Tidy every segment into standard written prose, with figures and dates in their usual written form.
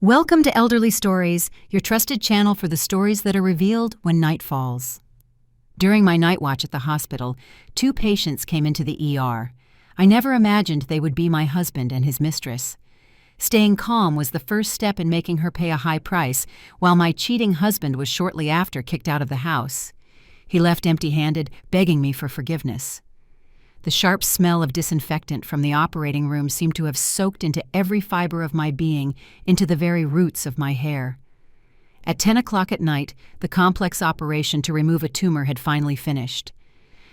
Welcome to Elderly Stories, your trusted channel for the stories that are revealed when night falls. During my night watch at the hospital, 2 patients came into the ER. I never imagined they would be my husband and his mistress. Staying calm was the first step in making her pay a high price, while my cheating husband was shortly after kicked out of the house. He left empty-handed, begging me for forgiveness. The sharp smell of disinfectant from the operating room seemed to have soaked into every fiber of my being, into the very roots of my hair. At 10 o'clock at night, the complex operation to remove a tumor had finally finished.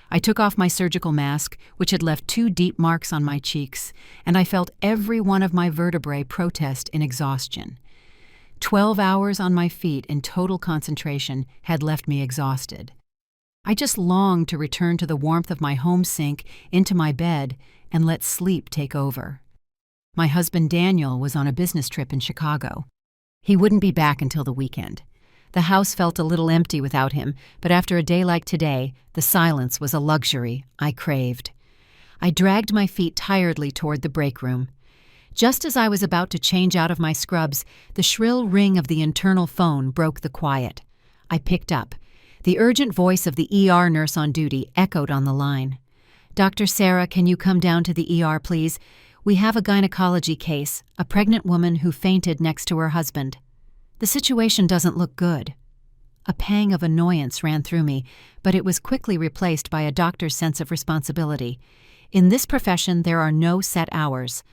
I took off my surgical mask, which had left 2 deep marks on my cheeks, and I felt every one of my vertebrae protest in exhaustion. 12 hours on my feet in total concentration had left me exhausted. I just longed to return to the warmth of my home sink, into my bed, and let sleep take over. My husband Daniel was on a business trip in Chicago. He wouldn't be back until the weekend. The house felt a little empty without him, but after a day like today, the silence was a luxury I craved. I dragged my feet tiredly toward the break room. Just as I was about to change out of my scrubs, the shrill ring of the internal phone broke the quiet. I picked up. The urgent voice of the ER nurse on duty echoed on the line. "Dr. Sarah, can you come down to the ER, please? We have a gynecology case, a pregnant woman who fainted next to her husband. The situation doesn't look good." A pang of annoyance ran through me, but it was quickly replaced by a doctor's sense of responsibility. In this profession, there are no set hours.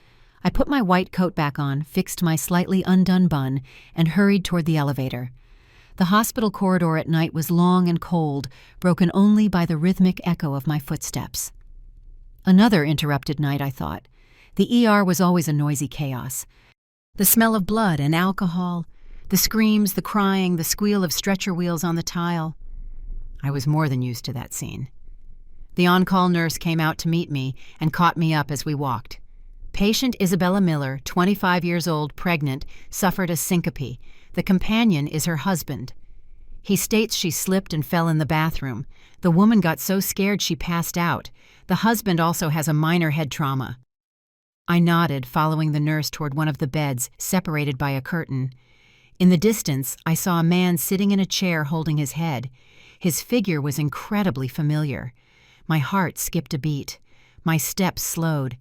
I put my white coat back on, fixed my slightly undone bun, and hurried toward the elevator. The hospital corridor at night was long and cold, broken only by the rhythmic echo of my footsteps. Another interrupted night, I thought. The ER was always a noisy chaos. The smell of blood and alcohol, the screams, the crying, the squeal of stretcher wheels on the tile. I was more than used to that scene. The on-call nurse came out to meet me and caught me up as we walked. Patient Isabella Miller, 25 years old, pregnant, suffered a syncope. The companion is her husband. He states she slipped and fell in the bathroom. The woman got so scared she passed out. The husband also has a minor head trauma. I nodded, following the nurse toward one of the beds, separated by a curtain. In the distance, I saw a man sitting in a chair holding his head. His figure was incredibly familiar. My heart skipped a beat. My steps slowed.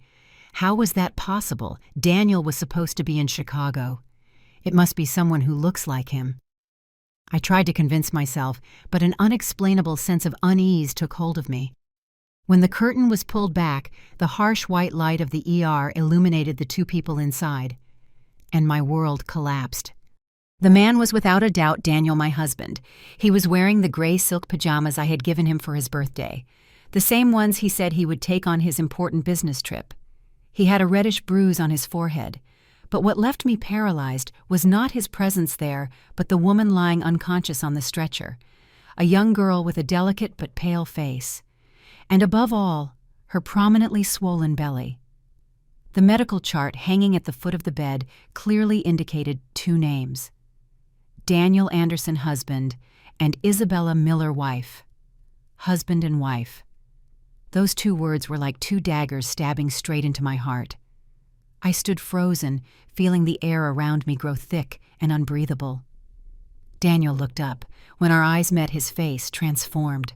How was that possible? Daniel was supposed to be in Chicago. It must be someone who looks like him. I tried to convince myself, but an unexplainable sense of unease took hold of me. When the curtain was pulled back, the harsh white light of the ER illuminated the 2 people inside, and my world collapsed. The man was without a doubt Daniel, my husband. He was wearing the gray silk pajamas I had given him for his birthday, the same ones he said he would take on his important business trip. He had a reddish bruise on his forehead. But what left me paralyzed was not his presence there, but the woman lying unconscious on the stretcher, a young girl with a delicate but pale face, and above all, her prominently swollen belly. The medical chart hanging at the foot of the bed clearly indicated 2 names: Daniel Anderson, husband, and Isabella Miller, wife. Husband and wife. Those 2 words were like 2 daggers stabbing straight into my heart. I stood frozen, feeling the air around me grow thick and unbreathable. Daniel looked up. When our eyes met, his face transformed.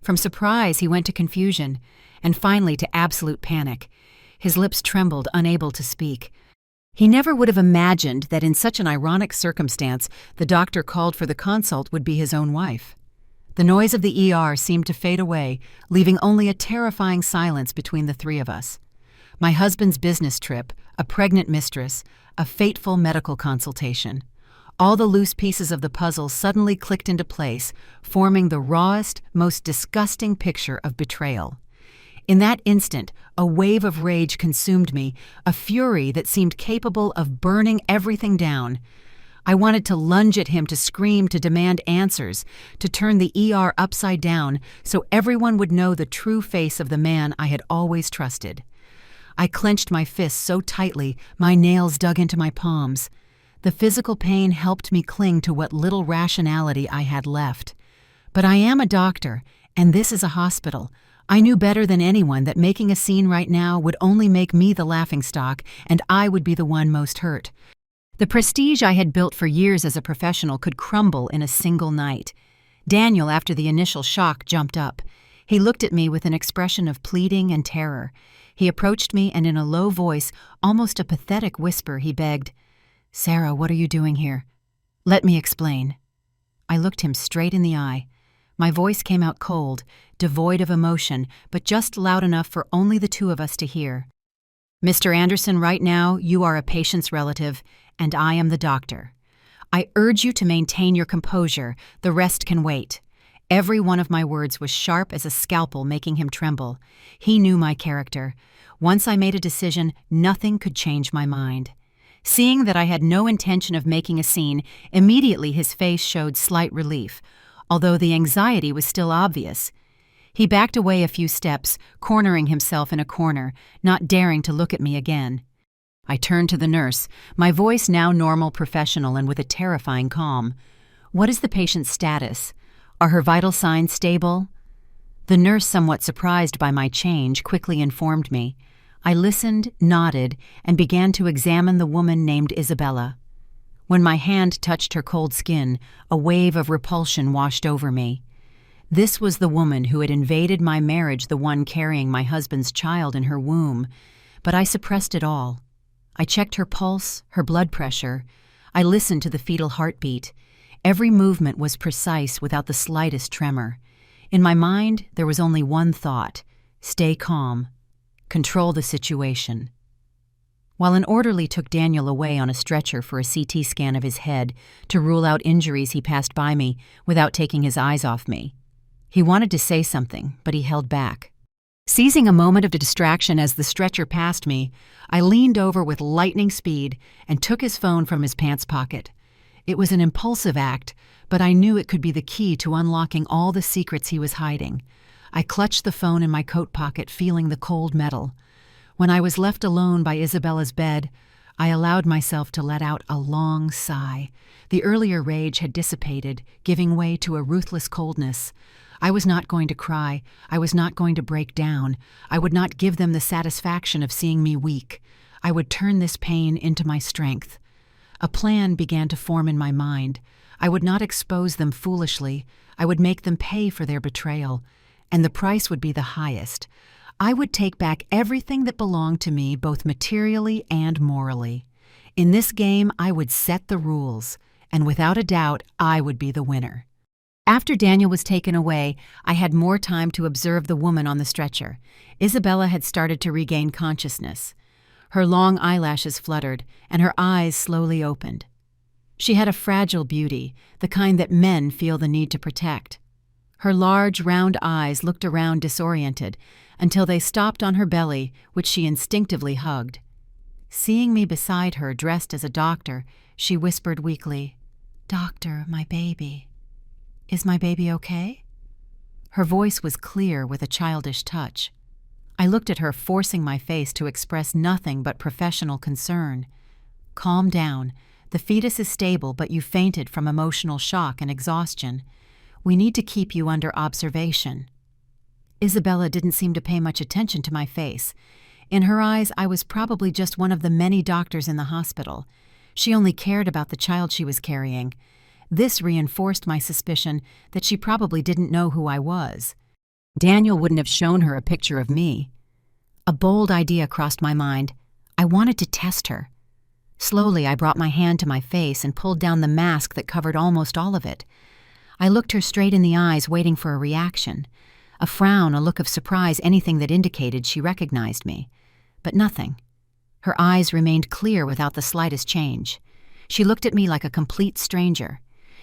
From surprise, he went to confusion, and finally to absolute panic. His lips trembled, unable to speak. He never would have imagined that in such an ironic circumstance, the doctor called for the consult would be his own wife. The noise of the ER seemed to fade away, leaving only a terrifying silence between the 3 of us. My husband's business trip, a pregnant mistress, a fateful medical consultation. All the loose pieces of the puzzle suddenly clicked into place, forming the rawest, most disgusting picture of betrayal. In that instant, a wave of rage consumed me, a fury that seemed capable of burning everything down. I wanted to lunge at him, to scream, to demand answers, to turn the ER upside down so everyone would know the true face of the man I had always trusted. I clenched my fists so tightly, my nails dug into my palms. The physical pain helped me cling to what little rationality I had left. But I am a doctor, and this is a hospital. I knew better than anyone that making a scene right now would only make me the laughingstock, and I would be the one most hurt. The prestige I had built for years as a professional could crumble in a single night. Daniel, after the initial shock, jumped up. He looked at me with an expression of pleading and terror. He approached me and in a low voice, almost a pathetic whisper, he begged, "Sarah, what are you doing here? Let me explain." I looked him straight in the eye. My voice came out cold, devoid of emotion, but just loud enough for only the two of us to hear. "Mr. Anderson, right now, you are a patient's relative, and I am the doctor. I urge you to maintain your composure. The rest can wait." Every one of my words was sharp as a scalpel, making him tremble. He knew my character. Once I made a decision, nothing could change my mind. Seeing that I had no intention of making a scene, immediately his face showed slight relief, although the anxiety was still obvious. He backed away a few steps, cornering himself in a corner, not daring to look at me again. I turned to the nurse, my voice now normal, professional, and with a terrifying calm. "What is the patient's status? Are her vital signs stable?" The nurse, somewhat surprised by my change, quickly informed me. I listened, nodded, and began to examine the woman named Isabella. When my hand touched her cold skin, a wave of repulsion washed over me. This was the woman who had invaded my marriage, the one carrying my husband's child in her womb. But I suppressed it all. I checked her pulse, her blood pressure. I listened to the fetal heartbeat. Every movement was precise without the slightest tremor. In my mind, there was only one thought: stay calm. Control the situation. While an orderly took Daniel away on a stretcher for a CT scan of his head to rule out injuries, he passed by me without taking his eyes off me. He wanted to say something, but he held back. Seizing a moment of distraction as the stretcher passed me, I leaned over with lightning speed and took his phone from his pants pocket. It was an impulsive act, but I knew it could be the key to unlocking all the secrets he was hiding. I clutched the phone in my coat pocket, feeling the cold metal. When I was left alone by Isabella's bed, I allowed myself to let out a long sigh. The earlier rage had dissipated, giving way to a ruthless coldness. I was not going to cry. I was not going to break down. I would not give them the satisfaction of seeing me weak. I would turn this pain into my strength. A plan began to form in my mind. I would not expose them foolishly. I would make them pay for their betrayal. And the price would be the highest. I would take back everything that belonged to me, both materially and morally. In this game, I would set the rules, and without a doubt, I would be the winner. After Daniel was taken away, I had more time to observe the woman on the stretcher. Isabella had started to regain consciousness. Her long eyelashes fluttered, and her eyes slowly opened. She had a fragile beauty, the kind that men feel the need to protect. Her large, round eyes looked around disoriented until they stopped on her belly, which she instinctively hugged. Seeing me beside her, dressed as a doctor, she whispered weakly, "Doctor, my baby. Is my baby okay?" Her voice was clear with a childish touch. I looked at her, forcing my face to express nothing but professional concern. "Calm down. The fetus is stable, but you fainted from emotional shock and exhaustion. We need to keep you under observation." Isabella didn't seem to pay much attention to my face. In her eyes, I was probably just one of the many doctors in the hospital. She only cared about the child she was carrying. This reinforced my suspicion that she probably didn't know who I was. Daniel wouldn't have shown her a picture of me. A bold idea crossed my mind. I wanted to test her. Slowly, I brought my hand to my face and pulled down the mask that covered almost all of it. I looked her straight in the eyes, waiting for a reaction. A frown, a look of surprise, anything that indicated she recognized me. But nothing. Her eyes remained clear without the slightest change. She looked at me like a complete stranger.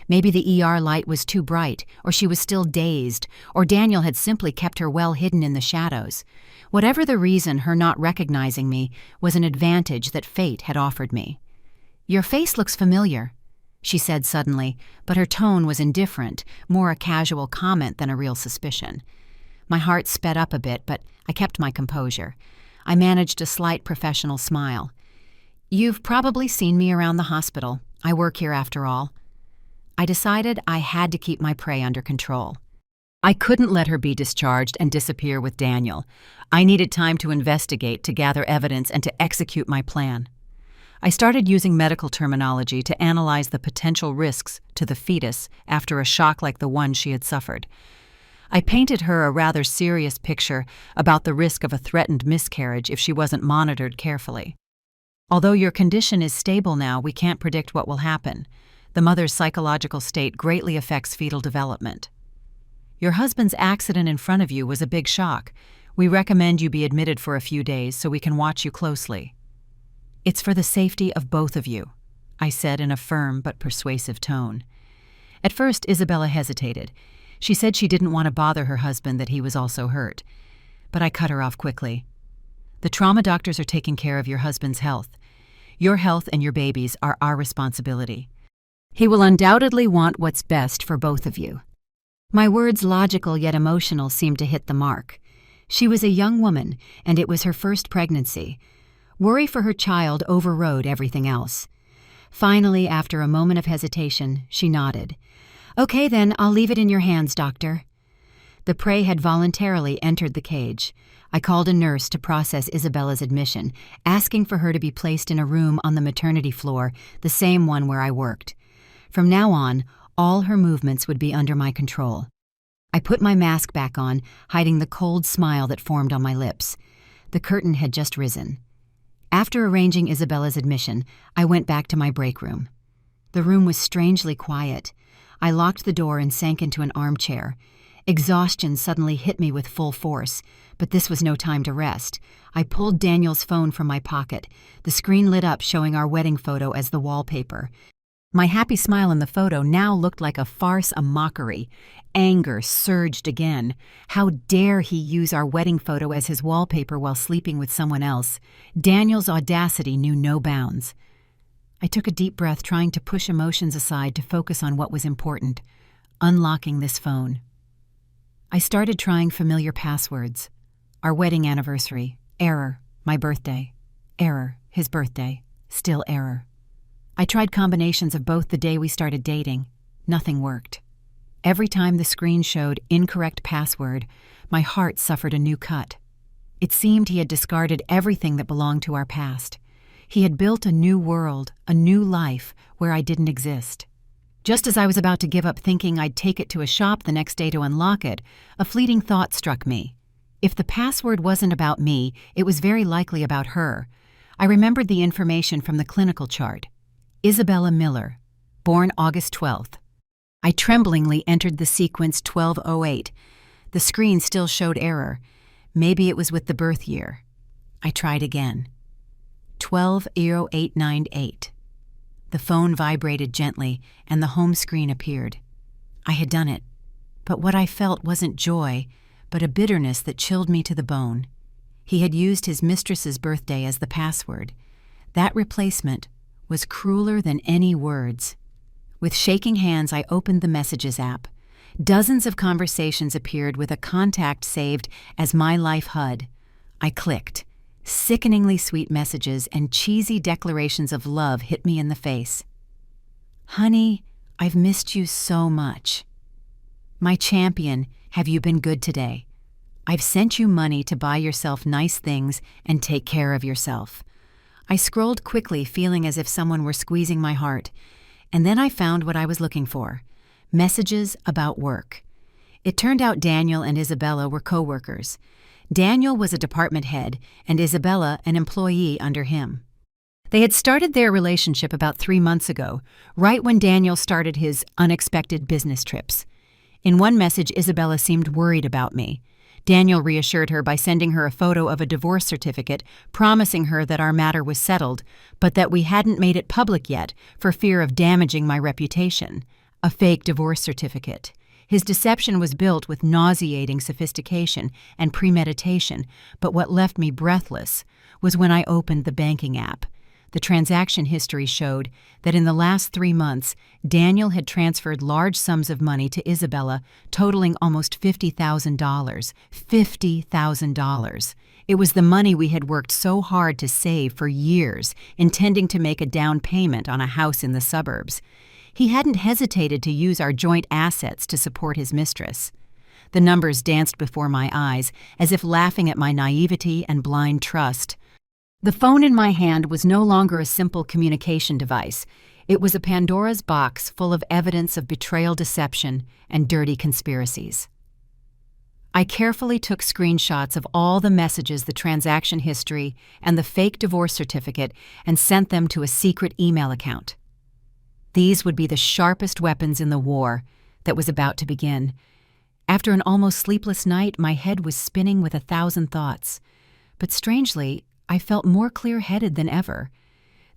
Maybe the ER light was too bright, or she was still dazed, or Daniel had simply kept her well hidden in the shadows. Whatever the reason, her not recognizing me was an advantage that fate had offered me. "Your face looks familiar," she said suddenly, but her tone was indifferent, more a casual comment than a real suspicion. My heart sped up a bit, but I kept my composure. I managed a slight professional smile. "You've probably seen me around the hospital. I work here after all." I decided I had to keep my prey under control. I couldn't let her be discharged and disappear with Daniel. I needed time to investigate, to gather evidence, and to execute my plan. I started using medical terminology to analyze the potential risks to the fetus after a shock like the one she had suffered. I painted her a rather serious picture about the risk of a threatened miscarriage if she wasn't monitored carefully. Although your condition is stable now, we can't predict what will happen. The mother's psychological state greatly affects fetal development. Your husband's accident in front of you was a big shock. We recommend you be admitted for a few days so we can watch you closely. It's for the safety of both of you, I said in a firm but persuasive tone. At first, Isabella hesitated. She said she didn't want to bother her husband that he was also hurt. But I cut her off quickly. The trauma doctors are taking care of your husband's health. Your health and your baby's are our responsibility. He will undoubtedly want what's best for both of you. My words, logical yet emotional, seemed to hit the mark. She was a young woman, and it was her first pregnancy. Worry for her child overrode everything else. Finally, after a moment of hesitation, she nodded. "Okay then, I'll leave it in your hands, doctor." The prey had voluntarily entered the cage. I called a nurse to process Isabella's admission, asking for her to be placed in a room on the maternity floor, the same one where I worked. From now on, all her movements would be under my control. I put my mask back on, hiding the cold smile that formed on my lips. The curtain had just risen. After arranging Isabella's admission, I went back to my break room. The room was strangely quiet. I locked the door and sank into an armchair. Exhaustion suddenly hit me with full force, but this was no time to rest. I pulled Daniel's phone from my pocket. The screen lit up, showing our wedding photo as the wallpaper. My happy smile in the photo now looked like a farce, a mockery. Anger surged again. How dare he use our wedding photo as his wallpaper while sleeping with someone else? Daniel's audacity knew no bounds. I took a deep breath, trying to push emotions aside to focus on what was important: unlocking this phone. I started trying familiar passwords. Our wedding anniversary. Error. My birthday. Error. His birthday. Still error. I tried combinations of both the day we started dating. Nothing worked. Every time the screen showed incorrect password, my heart suffered a new cut. It seemed he had discarded everything that belonged to our past. He had built a new world, a new life, where I didn't exist. Just as I was about to give up thinking I'd take it to a shop the next day to unlock it, a fleeting thought struck me. If the password wasn't about me, it was very likely about her. I remembered the information from the clinical chart. Isabella Miller, born August 12th. I tremblingly entered the sequence 1208. The screen still showed error. Maybe it was with the birth year. I tried again. 120898. The phone vibrated gently, and the home screen appeared. I had done it, but what I felt wasn't joy, but a bitterness that chilled me to the bone. He had used his mistress's birthday as the password. That replacement was crueler than any words. With shaking hands, I opened the Messages app. Dozens of conversations appeared with a contact saved as My Life HUD. I clicked. Sickeningly sweet messages and cheesy declarations of love hit me in the face. "Honey, I've missed you so much. My champion, have you been good today? I've sent you money to buy yourself nice things and take care of yourself." I scrolled quickly, feeling as if someone were squeezing my heart, and then I found what I was looking for: messages about work. It turned out Daniel and Isabella were co-workers. Daniel was a department head, and Isabella an employee under him. They had started their relationship about 3 months ago, right when Daniel started his unexpected business trips. In one message, Isabella seemed worried about me. Daniel reassured her by sending her a photo of a divorce certificate, promising her that our matter was settled, but that we hadn't made it public yet for fear of damaging my reputation. A fake divorce certificate. His deception was built with nauseating sophistication and premeditation, but what left me breathless was when I opened the banking app. The transaction history showed that in the last 3 months, Daniel had transferred large sums of money to Isabella, totaling almost $50,000. $50,000. It was the money we had worked so hard to save for years, intending to make a down payment on a house in the suburbs. He hadn't hesitated to use our joint assets to support his mistress. The numbers danced before my eyes, as if laughing at my naivety and blind trust. The phone in my hand was no longer a simple communication device. It was a Pandora's box full of evidence of betrayal, deception, and dirty conspiracies. I carefully took screenshots of all the messages, the transaction history, and the fake divorce certificate and sent them to a secret email account. These would be the sharpest weapons in the war that was about to begin. After an almost sleepless night, my head was spinning with 1,000 thoughts. But strangely, I felt more clear-headed than ever.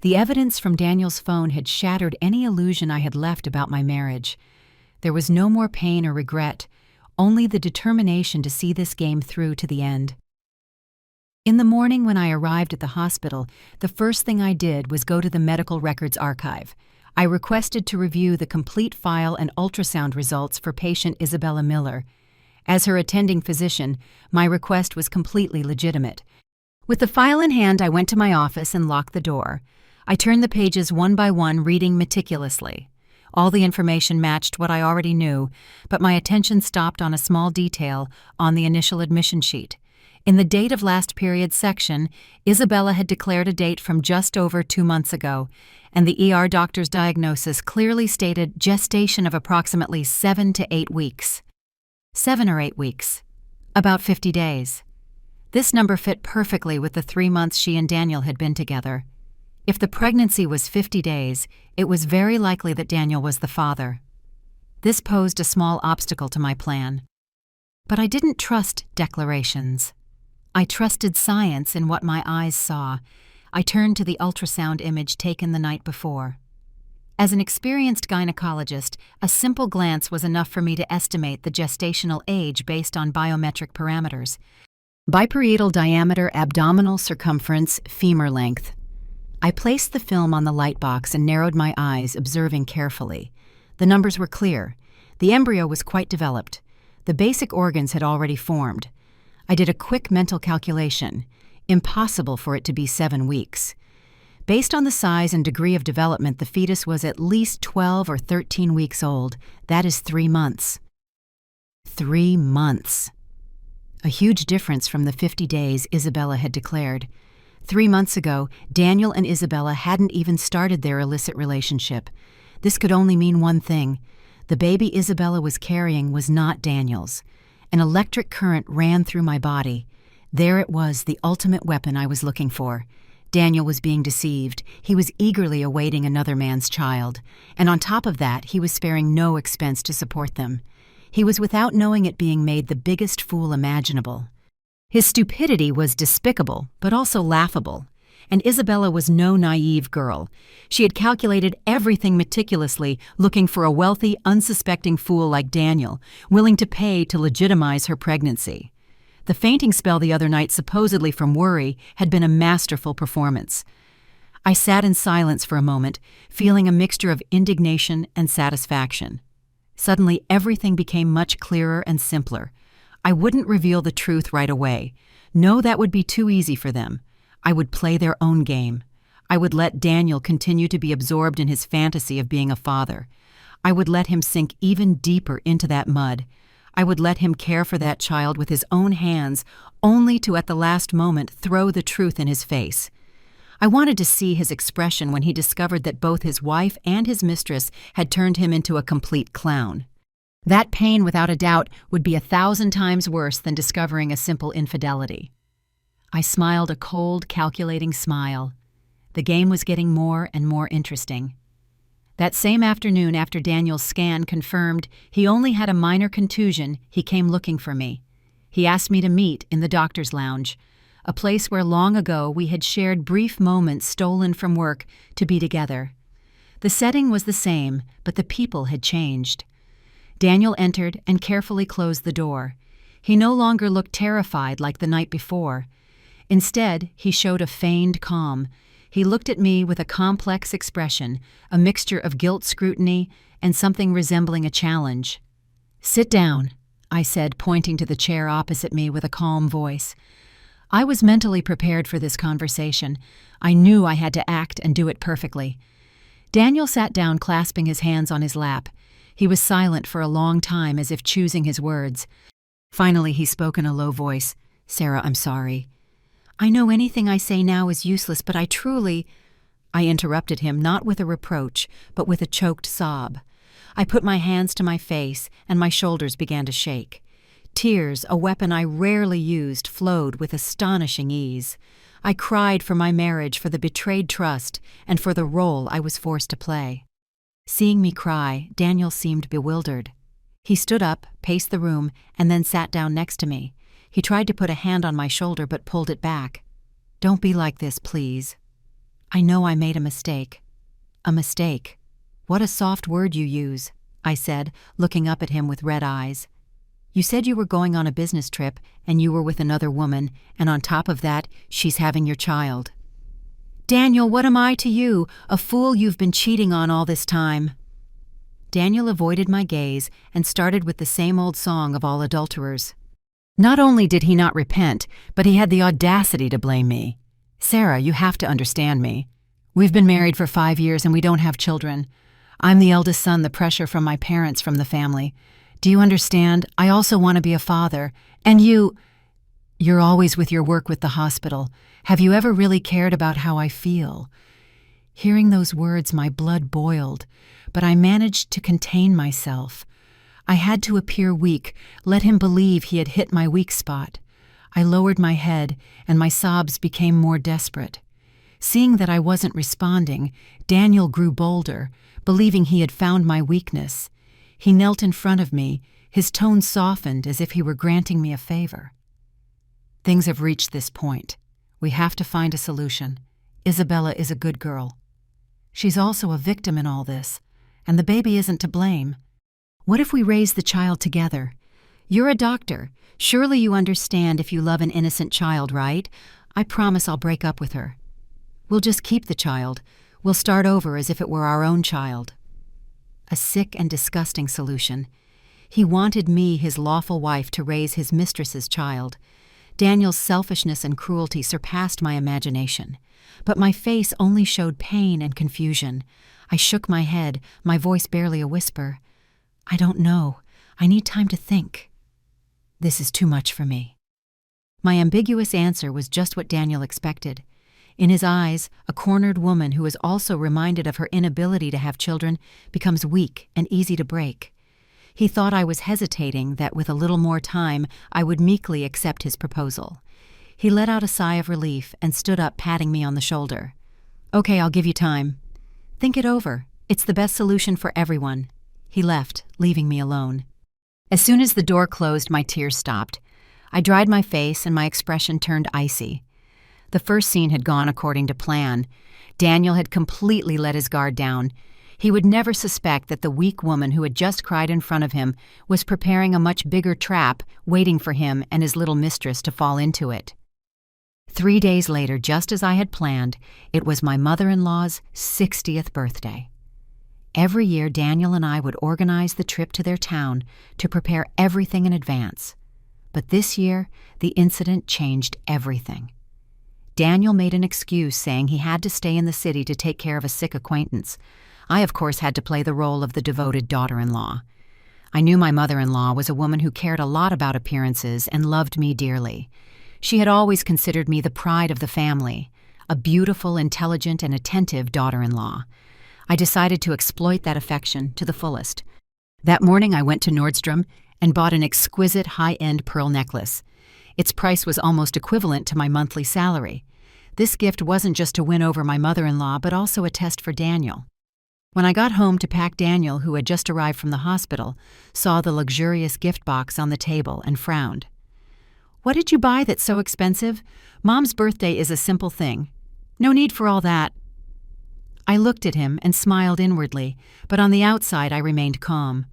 The evidence from Daniel's phone had shattered any illusion I had left about my marriage. There was no more pain or regret, only the determination to see this game through to the end. In the morning when I arrived at the hospital, the first thing I did was go to the medical records archive. I requested to review the complete file and ultrasound results for patient Isabella Miller. As her attending physician, my request was completely legitimate. With the file in hand, I went to my office and locked the door. I turned the pages one by one, reading meticulously. All the information matched what I already knew, but my attention stopped on a small detail on the initial admission sheet. In the date of last period section, Isabella had declared a date from just over 2 months ago, and the ER doctor's diagnosis clearly stated gestation of approximately 7 to 8 weeks. 7 or 8 weeks. About 50 days. This number fit perfectly with the 3 months she and Daniel had been together. If the pregnancy was 50 days, it was very likely that Daniel was the father. This posed a small obstacle to my plan. But I didn't trust declarations. I trusted science in what my eyes saw. I turned to the ultrasound image taken the night before. As an experienced gynecologist, a simple glance was enough for me to estimate the gestational age based on biometric parameters. Biparietal diameter, abdominal circumference, femur length. I placed the film on the light box and narrowed my eyes, observing carefully. The numbers were clear. The embryo was quite developed. The basic organs had already formed. I did a quick mental calculation. Impossible for it to be 7 weeks. Based on the size and degree of development, the fetus was at least 12 or 13 weeks old. That is 3 months. 3 months. A huge difference from the 50 days Isabella had declared. 3 months ago, Daniel and Isabella hadn't even started their illicit relationship. This could only mean one thing. The baby Isabella was carrying was not Daniel's. An electric current ran through my body. There it was, the ultimate weapon I was looking for. Daniel was being deceived. He was eagerly awaiting another man's child. And on top of that, he was sparing no expense to support them. He was, without knowing it, being made the biggest fool imaginable. His stupidity was despicable, but also laughable. And Isabella was no naive girl. She had calculated everything meticulously, looking for a wealthy, unsuspecting fool like Daniel, willing to pay to legitimize her pregnancy. The fainting spell the other night, supposedly from worry, had been a masterful performance. I sat in silence for a moment, feeling a mixture of indignation and satisfaction. Suddenly, everything became much clearer and simpler. I wouldn't reveal the truth right away. No, that would be too easy for them. I would play their own game. I would let Daniel continue to be absorbed in his fantasy of being a father. I would let him sink even deeper into that mud. I would let him care for that child with his own hands, only to at the last moment throw the truth in his face. I wanted to see his expression when he discovered that both his wife and his mistress had turned him into a complete clown. That pain, without a doubt, would be 1,000 times worse than discovering a simple infidelity. I smiled a cold, calculating smile. The game was getting more and more interesting. That same afternoon, after Daniel's scan confirmed he only had a minor contusion, he came looking for me. He asked me to meet in the doctor's lounge, a place where long ago we had shared brief moments stolen from work to be together. The setting was the same, but the people had changed. Daniel entered and carefully closed the door. He no longer looked terrified like the night before. Instead, he showed a feigned calm. He looked at me with a complex expression, a mixture of guilt scrutiny and something resembling a challenge. "Sit down," I said, pointing to the chair opposite me with a calm voice. I was mentally prepared for this conversation. I knew I had to act and do it perfectly. Daniel sat down, clasping his hands on his lap. He was silent for a long time, as if choosing his words. Finally, he spoke in a low voice. "Sarah, I'm sorry. I know anything I say now is useless, but I truly— I interrupted him, not with a reproach, but with a choked sob. I put my hands to my face, and my shoulders began to shake. Tears, a weapon I rarely used, flowed with astonishing ease. I cried for my marriage, for the betrayed trust, and for the role I was forced to play. Seeing me cry, Daniel seemed bewildered. He stood up, paced the room, and then sat down next to me. He tried to put a hand on my shoulder but pulled it back. "Don't be like this, please. I know I made a mistake." "A mistake? What a soft word you use," I said, looking up at him with red eyes. "You said you were going on a business trip, and you were with another woman, and on top of that, she's having your child." "Daniel, what am I to you? A fool you've been cheating on all this time." Daniel avoided my gaze and started with the same old song of all adulterers. Not only did he not repent, but he had the audacity to blame me. "Sarah, you have to understand me. We've been married for 5 years and we don't have children. I'm the eldest son, the pressure from my parents, from the family. Do you understand? I also want to be a father. And you're always with your work with the hospital. Have you ever really cared about how I feel?" Hearing those words, my blood boiled, but I managed to contain myself. I had to appear weak, let him believe he had hit my weak spot. I lowered my head, and my sobs became more desperate. Seeing that I wasn't responding, Daniel grew bolder, believing he had found my weakness. He knelt in front of me, his tone softened as if he were granting me a favor. "Things have reached this point. We have to find a solution. Isabella is a good girl. She's also a victim in all this, and the baby isn't to blame. What if we raise the child together? You're a doctor. Surely you understand if you love an innocent child, right? I promise I'll break up with her. We'll just keep the child. We'll start over as if it were our own child." A sick and disgusting solution. He wanted me, his lawful wife, to raise his mistress's child. Daniel's selfishness and cruelty surpassed my imagination. But my face only showed pain and confusion. I shook my head, my voice barely a whisper. "I don't know. I need time to think. This is too much for me." My ambiguous answer was just what Daniel expected. In his eyes, a cornered woman who is also reminded of her inability to have children becomes weak and easy to break. He thought I was hesitating, that with a little more time I would meekly accept his proposal. He let out a sigh of relief and stood up, patting me on the shoulder. "Okay, I'll give you time. Think it over. It's the best solution for everyone." He left, leaving me alone. As soon as the door closed, my tears stopped. I dried my face and my expression turned icy. The first scene had gone according to plan. Daniel had completely let his guard down. He would never suspect that the weak woman who had just cried in front of him was preparing a much bigger trap, waiting for him and his little mistress to fall into it. 3 days later, just as I had planned, it was my mother-in-law's 60th birthday. Every year, Daniel and I would organize the trip to their town to prepare everything in advance. But this year, the incident changed everything. Daniel made an excuse, saying he had to stay in the city to take care of a sick acquaintance. I, of course, had to play the role of the devoted daughter-in-law. I knew my mother-in-law was a woman who cared a lot about appearances and loved me dearly. She had always considered me the pride of the family, a beautiful, intelligent, and attentive daughter-in-law. I decided to exploit that affection to the fullest. That morning I went to Nordstrom and bought an exquisite high-end pearl necklace. Its price was almost equivalent to my monthly salary. This gift wasn't just to win over my mother-in-law, but also a test for Daniel. When I got home to pack, Daniel, who had just arrived from the hospital, saw the luxurious gift box on the table and frowned. "What did you buy that's so expensive? Mom's birthday is a simple thing. No need for all that." I looked at him and smiled inwardly, but on the outside I remained calm.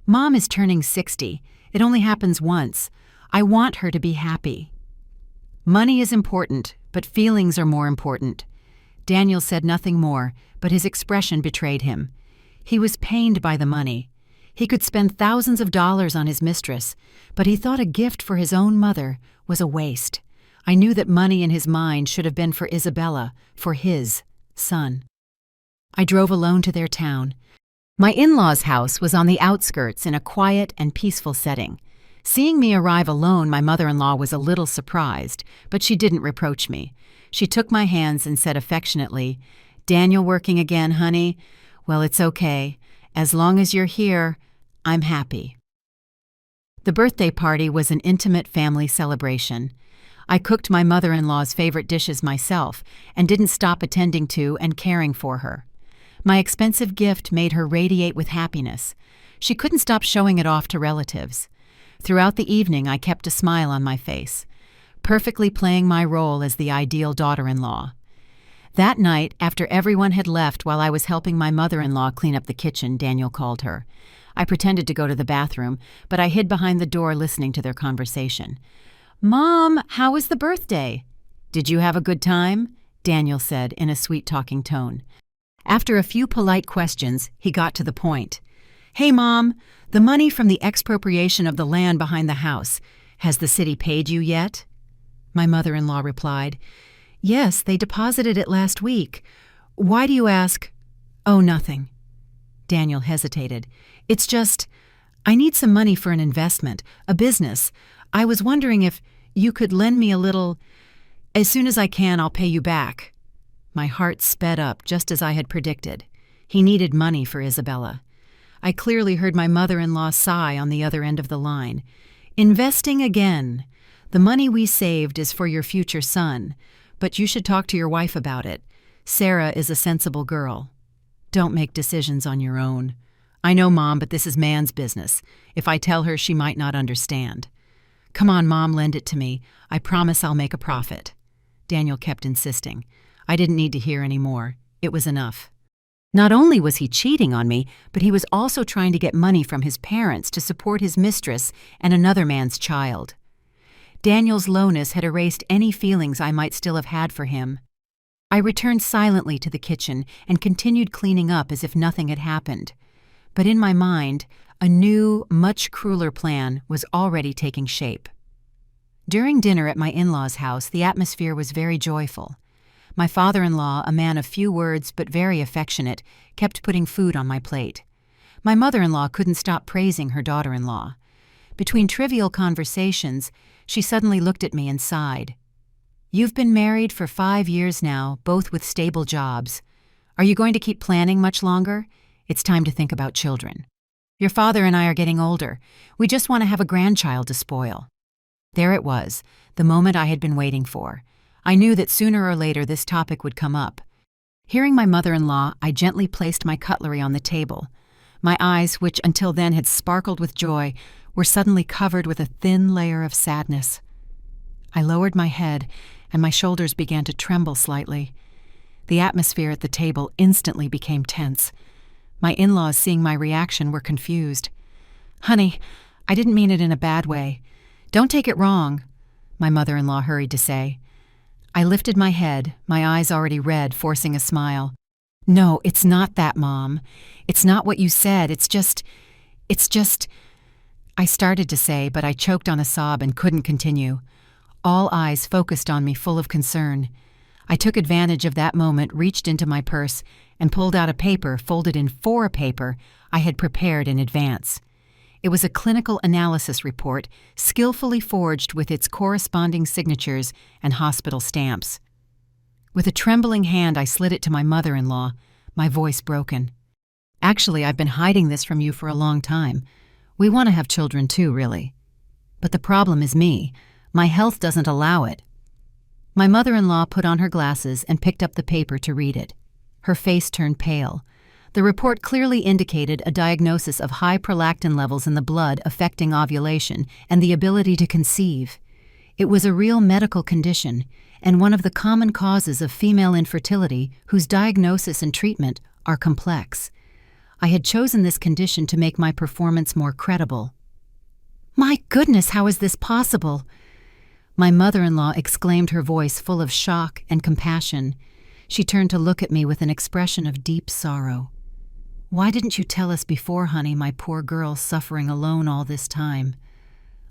"Mom is turning 60. It only happens once. I want her to be happy." "Money is important, but feelings are more important." Daniel said nothing more, but his expression betrayed him. He was pained by the money. He could spend thousands of dollars on his mistress, but he thought a gift for his own mother was a waste. I knew that money in his mind should have been for Isabella, for his son. I drove alone to their town. My in-laws' house was on the outskirts in a quiet and peaceful setting. Seeing me arrive alone, my mother-in-law was a little surprised, but she didn't reproach me. She took my hands and said affectionately, "Daniel working again, honey? Well, it's okay. As long as you're here, I'm happy." The birthday party was an intimate family celebration. I cooked my mother-in-law's favorite dishes myself and didn't stop attending to and caring for her. My expensive gift made her radiate with happiness. She couldn't stop showing it off to relatives. Throughout the evening, I kept a smile on my face, perfectly playing my role as the ideal daughter-in-law. That night, after everyone had left while I was helping my mother-in-law clean up the kitchen, Daniel called her. I pretended to go to the bathroom, but I hid behind the door listening to their conversation. "Mom, how was the birthday?" "Did you have a good time?" Daniel said in a sweet-talking tone. After a few polite questions, he got to the point. "Hey, Mom, the money from the expropriation of the land behind the house, has the city paid you yet?" My mother-in-law replied, "Yes, they deposited it last week. Why do you ask?" "Oh, nothing." Daniel hesitated. "It's just, I need some money for an investment, a business. I was wondering if you could lend me a little. As soon as I can, I'll pay you back." My heart sped up just as I had predicted. He needed money for Isabella. I clearly heard my mother-in-law sigh on the other end of the line. "Investing again. The money we saved is for your future son, but you should talk to your wife about it. Sarah is a sensible girl. Don't make decisions on your own. I know, Mom, but this is man's business. If I tell her, she might not understand." "Come on, Mom, lend it to me. I promise I'll make a profit." Daniel kept insisting. I didn't need to hear any more. It was enough. Not only was he cheating on me, but he was also trying to get money from his parents to support his mistress and another man's child. Daniel's lowness had erased any feelings I might still have had for him. I returned silently to the kitchen and continued cleaning up as if nothing had happened. But in my mind, a new, much crueler plan was already taking shape. During dinner at my in-laws' house, the atmosphere was very joyful. My father-in-law, a man of few words but very affectionate, kept putting food on my plate. My mother-in-law couldn't stop praising her daughter-in-law. Between trivial conversations, she suddenly looked at me and sighed. "You've been married for 5 years now, both with stable jobs. Are you going to keep planning much longer? It's time to think about children. Your father and I are getting older. We just want to have a grandchild to spoil." There it was, the moment I had been waiting for. I knew that sooner or later this topic would come up. Hearing my mother-in-law, I gently placed my cutlery on the table. My eyes, which until then had sparkled with joy, were suddenly covered with a thin layer of sadness. I lowered my head, and my shoulders began to tremble slightly. The atmosphere at the table instantly became tense. My in-laws, seeing my reaction, were confused. "Honey, I didn't mean it in a bad way. Don't take it wrong," my mother-in-law hurried to say. I lifted my head, my eyes already red, forcing a smile. "No, it's not that, Mom. It's not what you said. It's just... I started to say, but I choked on a sob and couldn't continue. All eyes focused on me, full of concern. I took advantage of that moment, reached into my purse, and pulled out a paper folded in 4 paper I had prepared in advance. It was a clinical analysis report, skillfully forged with its corresponding signatures and hospital stamps. With a trembling hand, I slid it to my mother-in-law, my voice broken. "Actually, I've been hiding this from you for a long time. We want to have children too, really. But the problem is me. My health doesn't allow it." My mother-in-law put on her glasses and picked up the paper to read it. Her face turned pale. The report clearly indicated a diagnosis of high prolactin levels in the blood affecting ovulation and the ability to conceive. It was a real medical condition, and one of the common causes of female infertility whose diagnosis and treatment are complex. I had chosen this condition to make my performance more credible. "My goodness, how is this possible?" My mother-in-law exclaimed, her voice full of shock and compassion. She turned to look at me with an expression of deep sorrow. "Why didn't you tell us before, honey, my poor girl suffering alone all this time?"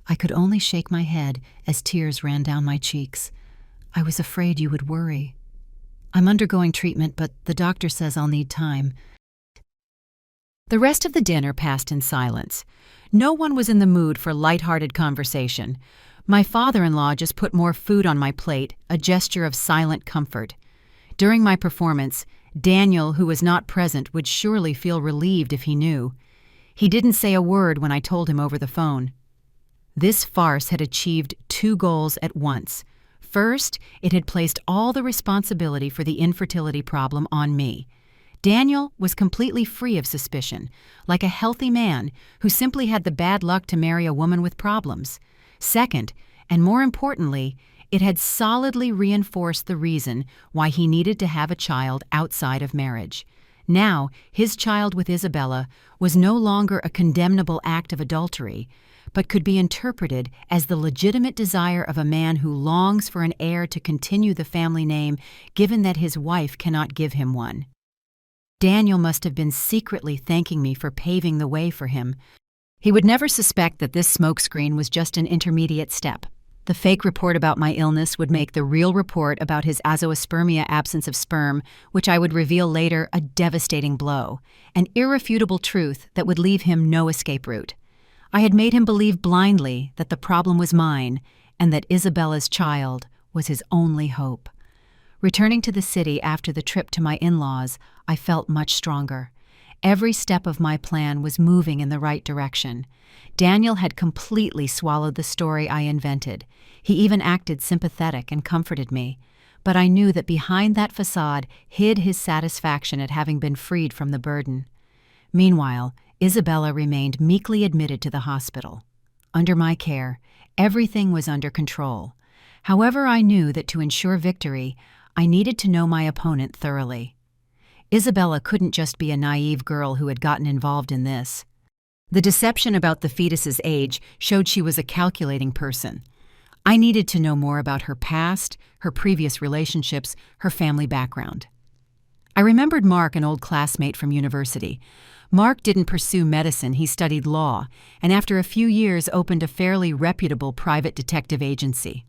I could only shake my head as tears ran down my cheeks. "I was afraid you would worry. I'm undergoing treatment, but the doctor says I'll need time. The rest of the dinner passed in silence. No one was in the mood for light-hearted conversation. My father-in-law just put more food on my plate, a gesture of silent comfort. During my performance, Daniel, who was not present, would surely feel relieved if he knew. He didn't say a word when I told him over the phone. This farce had achieved two goals at once. First, it had placed all the responsibility for the infertility problem on me. Daniel was completely free of suspicion, like a healthy man who simply had the bad luck to marry a woman with problems. Second, and more importantly, it had solidly reinforced the reason why he needed to have a child outside of marriage. Now, his child with Isabella was no longer a condemnable act of adultery, but could be interpreted as the legitimate desire of a man who longs for an heir to continue the family name, given that his wife cannot give him one. Daniel must have been secretly thanking me for paving the way for him. He would never suspect that this smokescreen was just an intermediate step. The fake report about my illness would make the real report about his azoospermia absence of sperm, which I would reveal later, a devastating blow, an irrefutable truth that would leave him no escape route. I had made him believe blindly that the problem was mine and that Isabella's child was his only hope. Returning to the city after the trip to my in-laws, I felt much stronger. Every step of my plan was moving in the right direction. Daniel had completely swallowed the story I invented. He even acted sympathetic and comforted me. But I knew that behind that facade hid his satisfaction at having been freed from the burden. Meanwhile, Isabella remained meekly admitted to the hospital. Under my care, everything was under control. However, I knew that to ensure victory, I needed to know my opponent thoroughly. Isabella couldn't just be a naive girl who had gotten involved in this. The deception about the fetus's age showed she was a calculating person. I needed to know more about her past, her previous relationships, her family background. I remembered Mark, an old classmate from university. Mark didn't pursue medicine, he studied law, and after a few years opened a fairly reputable private detective agency.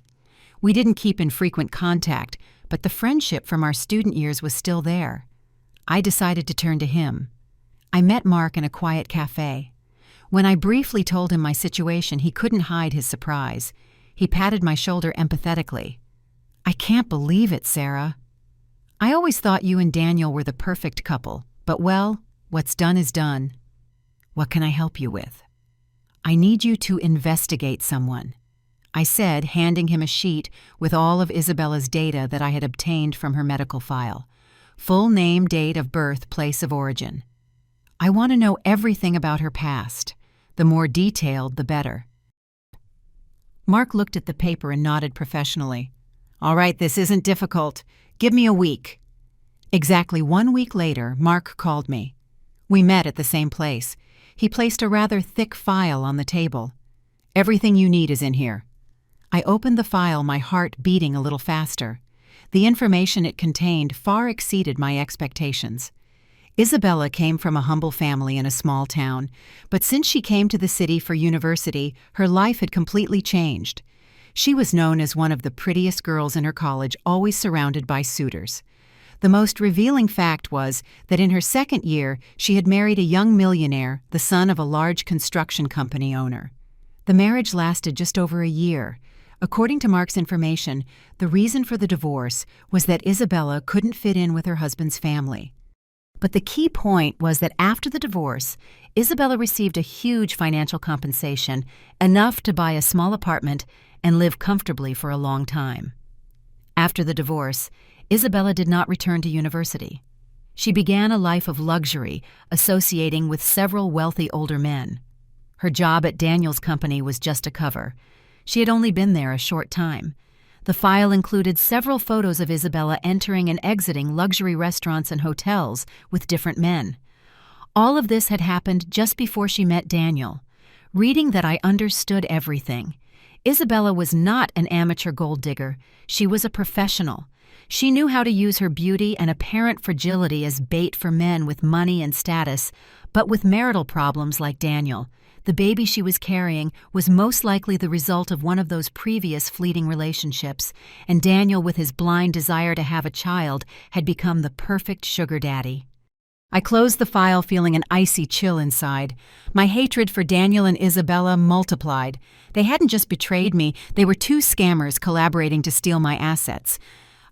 We didn't keep in frequent contact, but the friendship from our student years was still there. I decided to turn to him. I met Mark in a quiet cafe. When I briefly told him my situation, he couldn't hide his surprise. He patted my shoulder empathetically. "I can't believe it, Sarah. I always thought you and Daniel were the perfect couple, but well, what's done is done. What can I help you with?" "I need you to investigate someone," I said, handing him a sheet with all of Isabella's data that I had obtained from her medical file. Full name, date of birth, place of origin. I want to know everything about her past. The more detailed, the better. Mark looked at the paper and nodded professionally. "All right, this isn't difficult. Give me a week." Exactly 1 week later, Mark called me. We met at the same place. He placed a rather thick file on the table. "Everything you need is in here." I opened the file, my heart beating a little faster. The information it contained far exceeded my expectations. Isabella came from a humble family in a small town, but since she came to the city for university, her life had completely changed. She was known as one of the prettiest girls in her college, always surrounded by suitors. The most revealing fact was that in her second year, she had married a young millionaire, the son of a large construction company owner. The marriage lasted just over a year. According to Mark's information, the reason for the divorce was that Isabella couldn't fit in with her husband's family. But the key point was that after the divorce, Isabella received a huge financial compensation, enough to buy a small apartment and live comfortably for a long time. After the divorce, Isabella did not return to university. She began a life of luxury, associating with several wealthy older men. Her job at Daniel's company was just a cover. She had only been there a short time. The file included several photos of Isabella entering and exiting luxury restaurants and hotels with different men. All of this had happened just before she met Daniel. Reading that, I understood everything. Isabella was not an amateur gold digger. She was a professional. She knew how to use her beauty and apparent fragility as bait for men with money and status, but with marital problems like Daniel. The baby she was carrying was most likely the result of one of those previous fleeting relationships, and Daniel, with his blind desire to have a child, had become the perfect sugar daddy. I closed the file feeling an icy chill inside. My hatred for Daniel and Isabella multiplied. They hadn't just betrayed me, they were two scammers collaborating to steal my assets.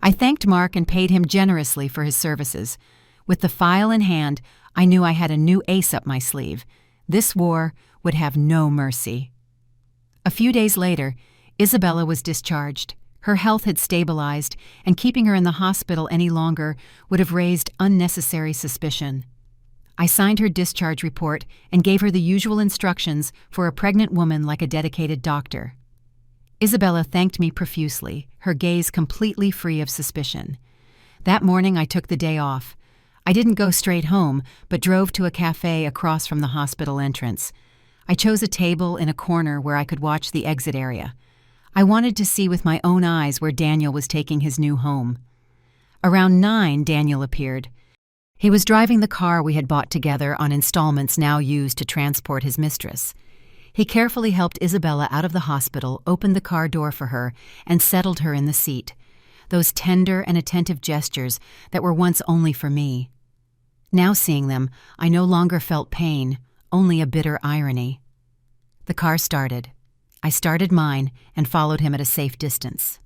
I thanked Mark and paid him generously for his services. With the file in hand, I knew I had a new ace up my sleeve. This war would have no mercy. A few days later, Isabella was discharged. Her health had stabilized, and keeping her in the hospital any longer would have raised unnecessary suspicion. I signed her discharge report and gave her the usual instructions for a pregnant woman like a dedicated doctor. Isabella thanked me profusely, her gaze completely free of suspicion. That morning I took the day off. I didn't go straight home, but drove to a cafe across from the hospital entrance. I chose a table in a corner where I could watch the exit area. I wanted to see with my own eyes where Daniel was taking his new home. Around 9, Daniel appeared. He was driving the car we had bought together on installments now used to transport his mistress. He carefully helped Isabella out of the hospital, opened the car door for her, and settled her in the seat. Those tender and attentive gestures that were once only for me. Now seeing them, I no longer felt pain, only a bitter irony. The car started. I started mine and followed him at a safe distance.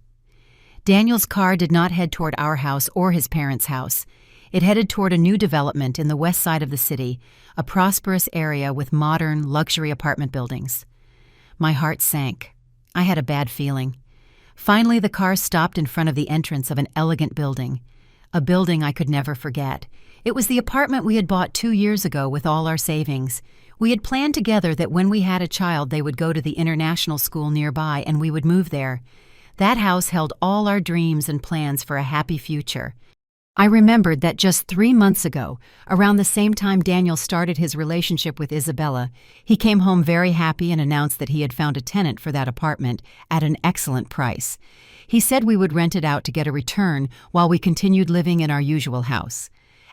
Daniel's car did not head toward our house or his parents' house. It headed toward a new development in the west side of the city, a prosperous area with modern, luxury apartment buildings. My heart sank. I had a bad feeling. Finally, the car stopped in front of the entrance of an elegant building. A building I could never forget. It was the apartment we had bought 2 years ago with all our savings. We had planned together that when we had a child they would go to the international school nearby and we would move there. That house held all our dreams and plans for a happy future. I remembered that just 3 months ago, around the same time Daniel started his relationship with Isabella, he came home very happy and announced that he had found a tenant for that apartment at an excellent price. He said we would rent it out to get a return while we continued living in our usual house.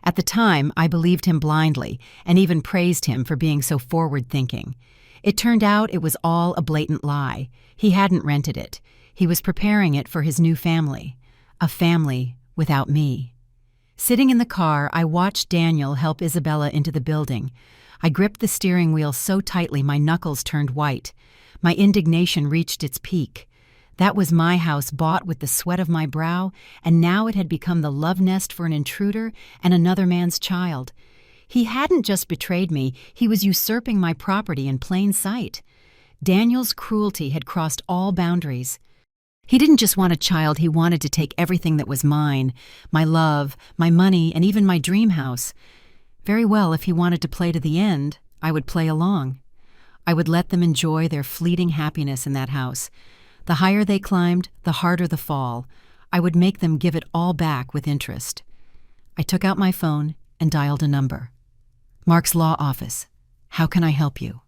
At the time, I believed him blindly and even praised him for being so forward-thinking. It turned out it was all a blatant lie. He hadn't rented it. He was preparing it for his new family. A family without me. Sitting in the car, I watched Daniel help Isabella into the building. I gripped the steering wheel so tightly my knuckles turned white. My indignation reached its peak. That was my house bought with the sweat of my brow, and now it had become the love nest for an intruder and another man's child. He hadn't just betrayed me, he was usurping my property in plain sight. Daniel's cruelty had crossed all boundaries. He didn't just want a child, he wanted to take everything that was mine, my love, my money, and even my dream house. Very well, if he wanted to play to the end, I would play along. I would let them enjoy their fleeting happiness in that house. The higher they climbed, the harder the fall. I would make them give it all back with interest. I took out my phone and dialed a number. Mark's law office. How can I help you?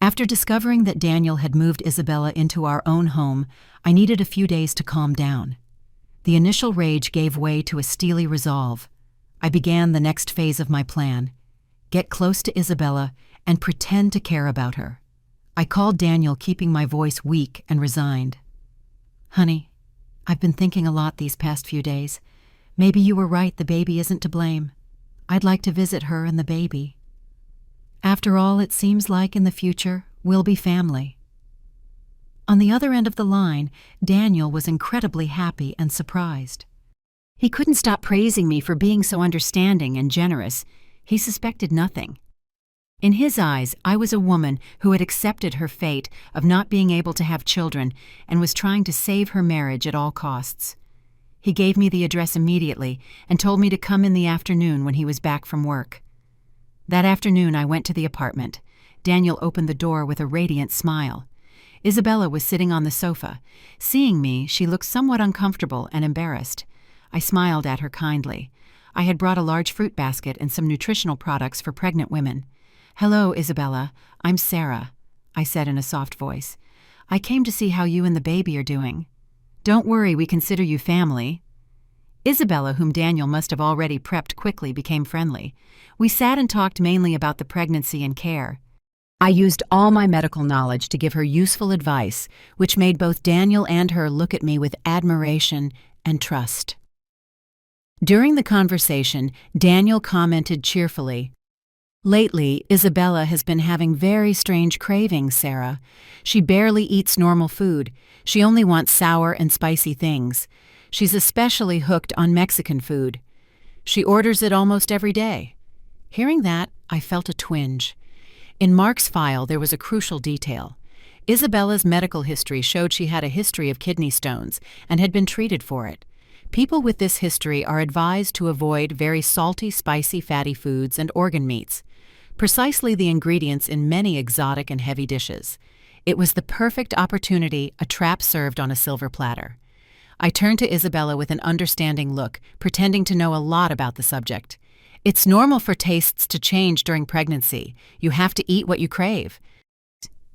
After discovering that Daniel had moved Isabella into our own home, I needed a few days to calm down. The initial rage gave way to a steely resolve. I began the next phase of my plan. Get close to Isabella and pretend to care about her. I called Daniel, keeping my voice weak and resigned. Honey, I've been thinking a lot these past few days. Maybe you were right, the baby isn't to blame. I'd like to visit her and the baby. After all, it seems like in the future, we'll be family. On the other end of the line, Daniel was incredibly happy and surprised. He couldn't stop praising me for being so understanding and generous. He suspected nothing. In his eyes, I was a woman who had accepted her fate of not being able to have children and was trying to save her marriage at all costs. He gave me the address immediately and told me to come in the afternoon when he was back from work. That afternoon, I went to the apartment. Daniel opened the door with a radiant smile. Isabella was sitting on the sofa. Seeing me, she looked somewhat uncomfortable and embarrassed. I smiled at her kindly. I had brought a large fruit basket and some nutritional products for pregnant women. Hello, Isabella. I'm Sarah, I said in a soft voice. I came to see how you and the baby are doing. Don't worry, we consider you family. Isabella, whom Daniel must have already prepped quickly, became friendly. We sat and talked mainly about the pregnancy and care. I used all my medical knowledge to give her useful advice, which made both Daniel and her look at me with admiration and trust. During the conversation, Daniel commented cheerfully, "Lately, Isabella has been having very strange cravings, Sarah. She barely eats normal food. She only wants sour and spicy things. She's especially hooked on Mexican food. She orders it almost every day." Hearing that, I felt a twinge. In Mark's file, there was a crucial detail. Isabella's medical history showed she had a history of kidney stones and had been treated for it. People with this history are advised to avoid very salty, spicy, fatty foods and organ meats, precisely the ingredients in many exotic and heavy dishes. It was the perfect opportunity, a trap served on a silver platter. I turned to Isabella with an understanding look, pretending to know a lot about the subject. "It's normal for tastes to change during pregnancy. You have to eat what you crave.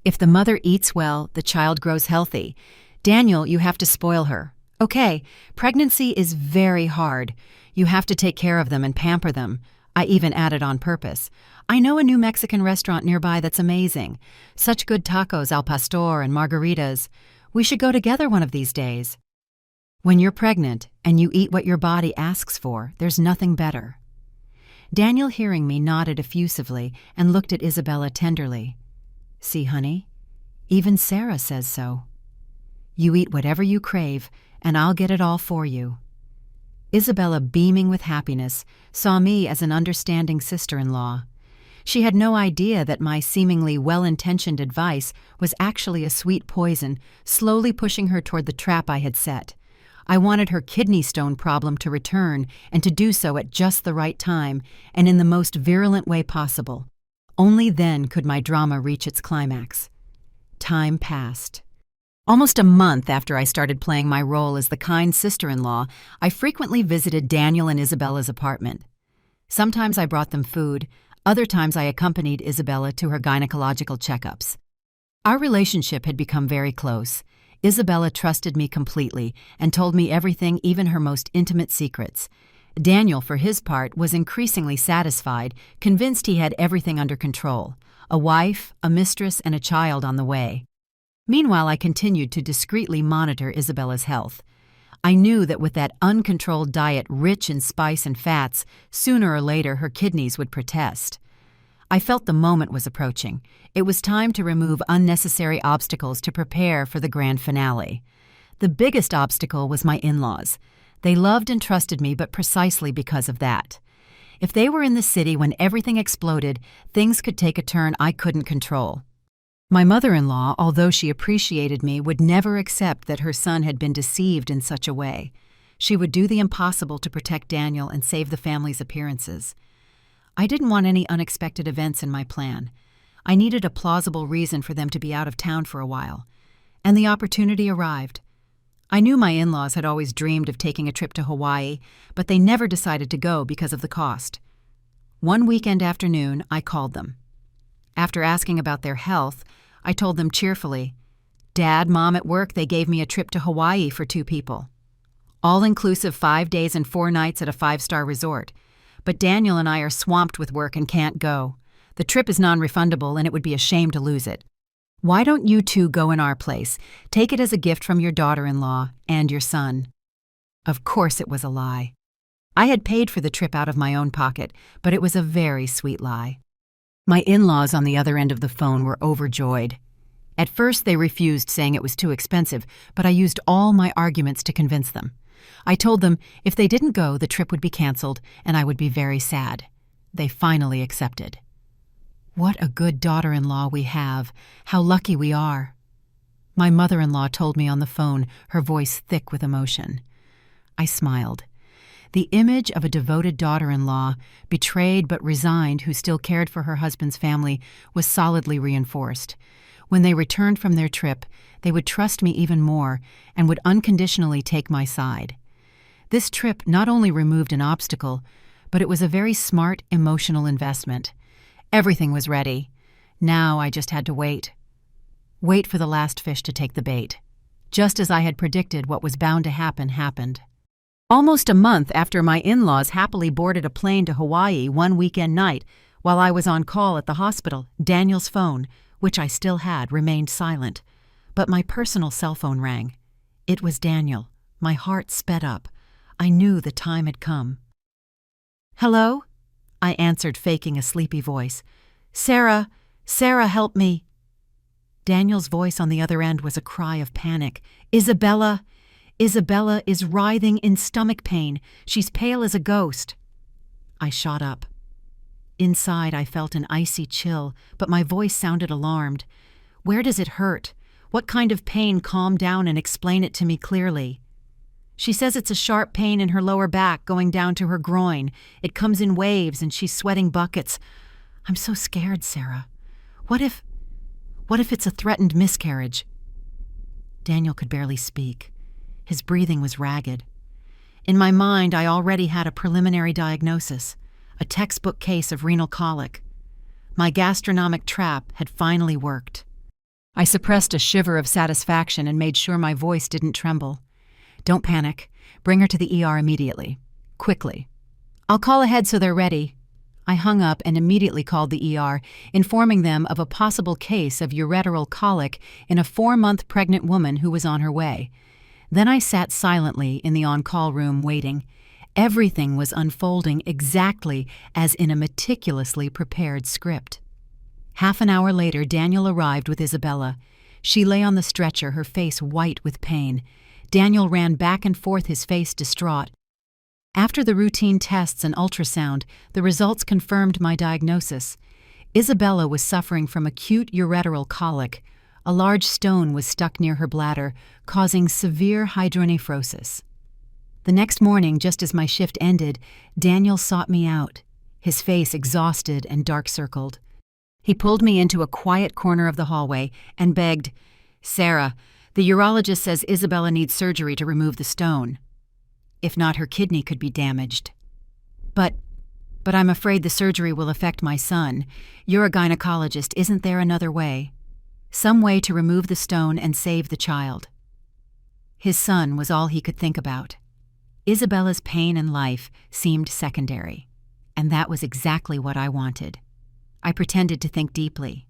If the mother eats well, the child grows healthy. Daniel, you have to spoil her. Okay, pregnancy is very hard. You have to take care of them and pamper them." I even added on purpose, "I know a new Mexican restaurant nearby that's amazing. Such good tacos al pastor and margaritas. We should go together one of these days." When you're pregnant and you eat what your body asks for, there's nothing better. Daniel, hearing me, nodded effusively and looked at Isabella tenderly. "See, honey, even Sarah says so. You eat whatever you crave, and I'll get it all for you." Isabella, beaming with happiness, saw me as an understanding sister-in-law. She had no idea that my seemingly well-intentioned advice was actually a sweet poison, slowly pushing her toward the trap I had set. I wanted her kidney stone problem to return, and to do so at just the right time and in the most virulent way possible. Only then could my drama reach its climax. Time passed. Almost a month after I started playing my role as the kind sister-in-law, I frequently visited Daniel and Isabella's apartment. Sometimes I brought them food, other times I accompanied Isabella to her gynecological checkups. Our relationship had become very close. Isabella trusted me completely and told me everything, even her most intimate secrets. Daniel, for his part, was increasingly satisfied, convinced he had everything under control: a wife, a mistress, and a child on the way. Meanwhile, I continued to discreetly monitor Isabella's health. I knew that with that uncontrolled diet rich in spice and fats, sooner or later her kidneys would protest. I felt the moment was approaching. It was time to remove unnecessary obstacles to prepare for the grand finale. The biggest obstacle was my in-laws. They loved and trusted me, but precisely because of that. If they were in the city when everything exploded, things could take a turn I couldn't control. My mother-in-law, although she appreciated me, would never accept that her son had been deceived in such a way. She would do the impossible to protect Daniel and save the family's appearances. I didn't want any unexpected events in my plan. I needed a plausible reason for them to be out of town for a while. And the opportunity arrived. I knew my in-laws had always dreamed of taking a trip to Hawaii, but they never decided to go because of the cost. One weekend afternoon, I called them. After asking about their health, I told them cheerfully, "Dad, Mom, at work, they gave me a trip to Hawaii for 2 people. All-inclusive 5 days and 4 nights at a 5-star resort. But Daniel and I are swamped with work and can't go. The trip is non-refundable and it would be a shame to lose it. Why don't you two go in our place? Take it as a gift from your daughter-in-law and your son." Of course it was a lie. I had paid for the trip out of my own pocket, but it was a very sweet lie. My in-laws on the other end of the phone were overjoyed. At first they refused, saying it was too expensive, but I used all my arguments to convince them. I told them if they didn't go, the trip would be canceled and I would be very sad. They finally accepted. What a good daughter-in-law we have. How lucky we are. My mother-in-law told me on the phone, her voice thick with emotion. I smiled. The image of a devoted daughter-in-law, betrayed but resigned, who still cared for her husband's family, was solidly reinforced. When they returned from their trip, they would trust me even more and would unconditionally take my side. This trip not only removed an obstacle, but it was a very smart emotional investment. Everything was ready. Now I just had to wait. Wait for the last fish to take the bait. Just as I had predicted, what was bound to happen happened. Almost a month after my in-laws happily boarded a plane to Hawaii one weekend night, while I was on call at the hospital, Daniel's phone, which I still had, remained silent. But my personal cell phone rang. It was Daniel. My heart sped up. I knew the time had come. "Hello?" I answered, faking a sleepy voice. "Sarah! Sarah, help me!" Daniel's voice on the other end was a cry of panic. "Isabella! Isabella is writhing in stomach pain. She's pale as a ghost." I shot up. Inside, I felt an icy chill, but my voice sounded alarmed. "Where does it hurt? What kind of pain? Calm down and explain it to me clearly." "She says it's a sharp pain in her lower back going down to her groin. It comes in waves and she's sweating buckets." "I'm so scared, Sarah. What if it's a threatened miscarriage?" Daniel could barely speak. His breathing was ragged. In my mind, I already had a preliminary diagnosis, a textbook case of renal colic. My gastronomic trap had finally worked. I suppressed a shiver of satisfaction and made sure my voice didn't tremble. "Don't panic. Bring her to the ER immediately. Quickly." "I'll call ahead so they're ready." I hung up and immediately called the ER, informing them of a possible case of ureteral colic in a 4-month pregnant woman who was on her way. Then I sat silently in the on-call room waiting. Everything was unfolding exactly as in a meticulously prepared script. Half an hour later, Daniel arrived with Isabella. She lay on the stretcher, her face white with pain. Daniel ran back and forth, his face distraught. After the routine tests and ultrasound, the results confirmed my diagnosis. Isabella was suffering from acute ureteral colic. A large stone was stuck near her bladder, causing severe hydronephrosis. The next morning, just as my shift ended, Daniel sought me out, his face exhausted and dark-circled. He pulled me into a quiet corner of the hallway and begged, "Sarah, the urologist says Isabella needs surgery to remove the stone. If not, her kidney could be damaged. But I'm afraid the surgery will affect my son. You're a gynecologist. Isn't there another way? Some way to remove the stone and save the child?" His son was all he could think about. Isabella's pain and life seemed secondary, and that was exactly what I wanted. I pretended to think deeply.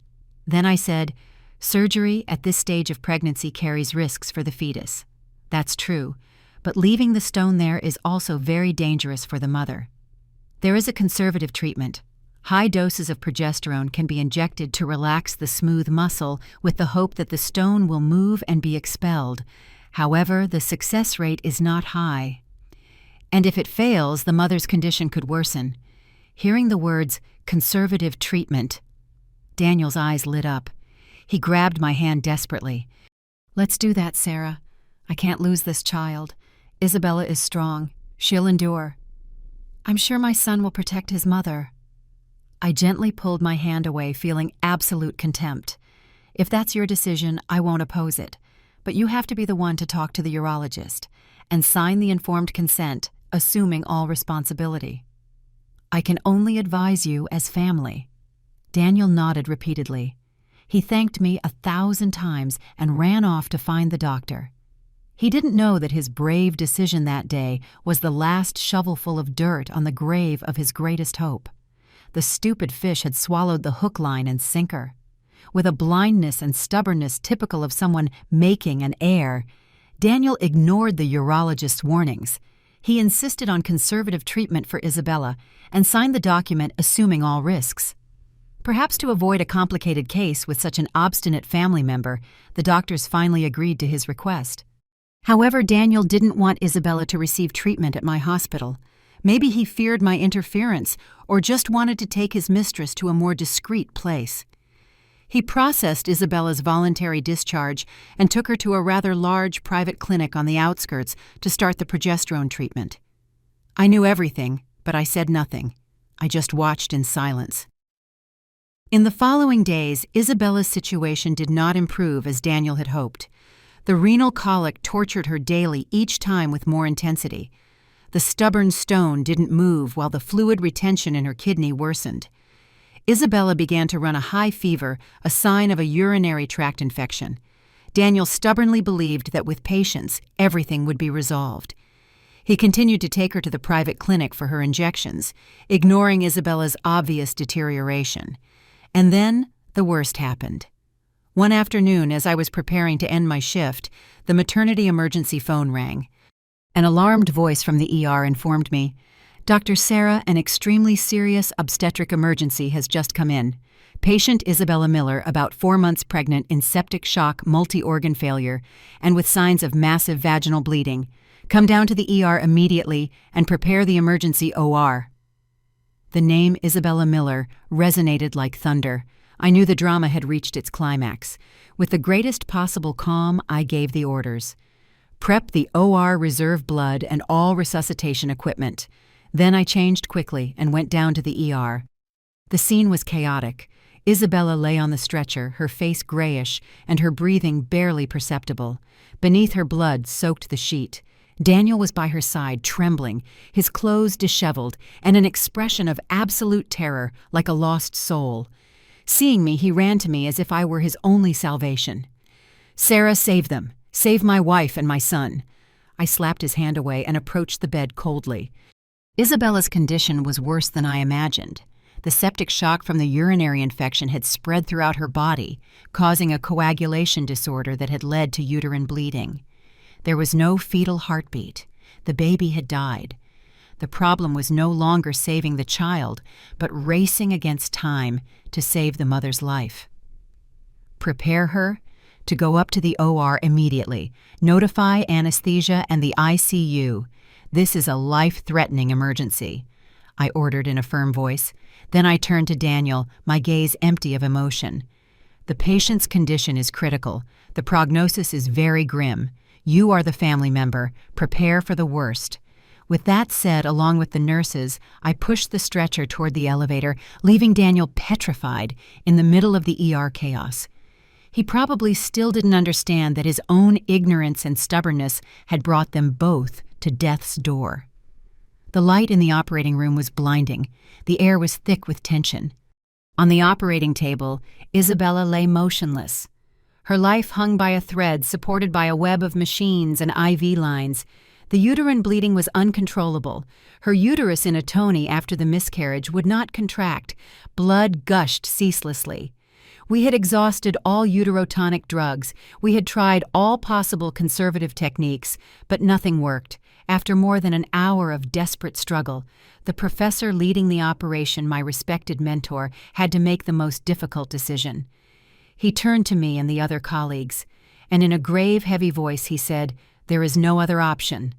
Then I said, "Surgery at this stage of pregnancy carries risks for the fetus. That's true, but leaving the stone there is also very dangerous for the mother. There is a conservative treatment. High doses of progesterone can be injected to relax the smooth muscle with the hope that the stone will move and be expelled. However, the success rate is not high. And if it fails, the mother's condition could worsen." Hearing the words, "conservative treatment," Daniel's eyes lit up. He grabbed my hand desperately. "Let's do that, Sarah. I can't lose this child. Isabella is strong. She'll endure. I'm sure my son will protect his mother." I gently pulled my hand away, feeling absolute contempt. "If that's your decision, I won't oppose it. But you have to be the one to talk to the urologist and sign the informed consent, assuming all responsibility. I can only advise you as family." Daniel nodded repeatedly. He thanked me 1,000 times and ran off to find the doctor. He didn't know that his brave decision that day was the last shovelful of dirt on the grave of his greatest hope. The stupid fish had swallowed the hook, line, and sinker. With a blindness and stubbornness typical of someone making an heir, Daniel ignored the urologist's warnings. He insisted on conservative treatment for Isabella and signed the document assuming all risks. Perhaps to avoid a complicated case with such an obstinate family member, the doctors finally agreed to his request. However, Daniel didn't want Isabella to receive treatment at my hospital. Maybe he feared my interference or just wanted to take his mistress to a more discreet place. He processed Isabella's voluntary discharge and took her to a rather large private clinic on the outskirts to start the progesterone treatment. I knew everything, but I said nothing. I just watched in silence. In the following days, Isabella's situation did not improve as Daniel had hoped. The renal colic tortured her daily, each time with more intensity. The stubborn stone didn't move while the fluid retention in her kidney worsened. Isabella began to run a high fever, a sign of a urinary tract infection. Daniel stubbornly believed that with patience, everything would be resolved. He continued to take her to the private clinic for her injections, ignoring Isabella's obvious deterioration. And then the worst happened. One afternoon, as I was preparing to end my shift, the maternity emergency phone rang. An alarmed voice from the ER informed me, "Dr. Sarah, an extremely serious obstetric emergency has just come in. Patient Isabella Miller, about 4 months pregnant, in septic shock, multi-organ failure, and with signs of massive vaginal bleeding. Come down to the ER immediately and prepare the emergency OR." The name Isabella Miller resonated like thunder. I knew the drama had reached its climax. With the greatest possible calm, I gave the orders. "Prep the OR reserve blood and all resuscitation equipment." Then I changed quickly and went down to the ER. The scene was chaotic. Isabella lay on the stretcher, her face grayish and her breathing barely perceptible. Beneath her, blood soaked the sheet. Daniel was by her side, trembling, his clothes disheveled, and an expression of absolute terror, like a lost soul. Seeing me, he ran to me as if I were his only salvation. "Sarah, save them. Save my wife and my son." I slapped his hand away and approached the bed coldly. Isabella's condition was worse than I imagined. The septic shock from the urinary infection had spread throughout her body, causing a coagulation disorder that had led to uterine bleeding. There was no fetal heartbeat. The baby had died. The problem was no longer saving the child, but racing against time to save the mother's life. "Prepare her to go up to the OR immediately. Notify anesthesia and the ICU. This is a life-threatening emergency," I ordered in a firm voice. Then I turned to Daniel, my gaze empty of emotion. "The patient's condition is critical. The prognosis is very grim. You are the family member. Prepare for the worst." With that said, along with the nurses, I pushed the stretcher toward the elevator, leaving Daniel petrified in the middle of the ER chaos. He probably still didn't understand that his own ignorance and stubbornness had brought them both to death's door. The light in the operating room was blinding. The air was thick with tension. On the operating table, Isabella lay motionless. Her life hung by a thread supported by a web of machines and IV lines. The uterine bleeding was uncontrollable. Her uterus in atony after the miscarriage would not contract. Blood gushed ceaselessly. We had exhausted all uterotonic drugs. We had tried all possible conservative techniques, but nothing worked. After more than an hour of desperate struggle, the professor leading the operation, my respected mentor, had to make the most difficult decision. He turned to me and the other colleagues, and in a grave, heavy voice he said, "There is no other option.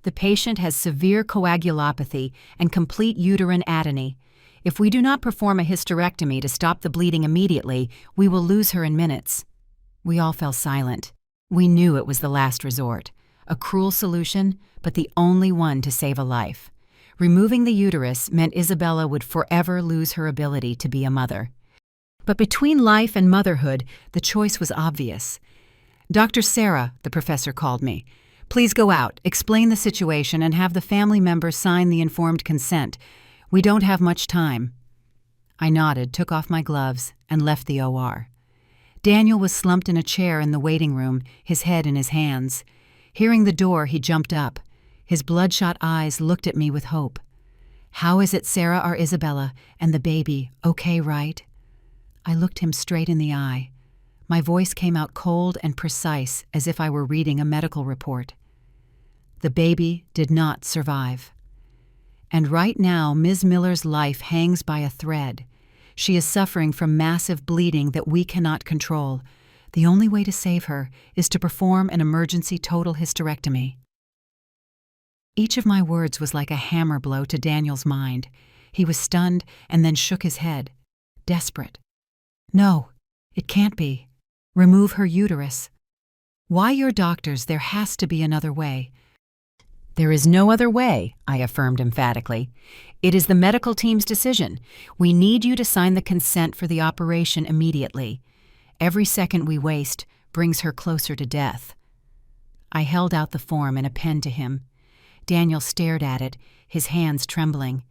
The patient has severe coagulopathy and complete uterine atony. If we do not perform a hysterectomy to stop the bleeding immediately, we will lose her in minutes." We all fell silent. We knew it was the last resort. A cruel solution, but the only one to save a life. Removing the uterus meant Isabella would forever lose her ability to be a mother. But between life and motherhood, the choice was obvious. "Dr. Sarah," the professor called me, "please go out, explain the situation, and have the family members sign the informed consent. We don't have much time." I nodded, took off my gloves, and left the OR. Daniel was slumped in a chair in the waiting room, his head in his hands. Hearing the door, he jumped up. His bloodshot eyes looked at me with hope. "How is it, Sarah or Isabella, and the baby, okay, right?" I looked him straight in the eye. My voice came out cold and precise, as if I were reading a medical report. "The baby did not survive. And right now, Ms. Miller's life hangs by a thread. She is suffering from massive bleeding that we cannot control. The only way to save her is to perform an emergency total hysterectomy." Each of my words was like a hammer blow to Daniel's mind. He was stunned and then shook his head, desperate. "No, it can't be. Remove her uterus." "Why your doctors? There has to be another way." "There is no other way," I affirmed emphatically. "It is the medical team's decision. We need you to sign the consent for the operation immediately. Every second we waste brings her closer to death." I held out the form and a pen to him. Daniel stared at it, his hands trembling.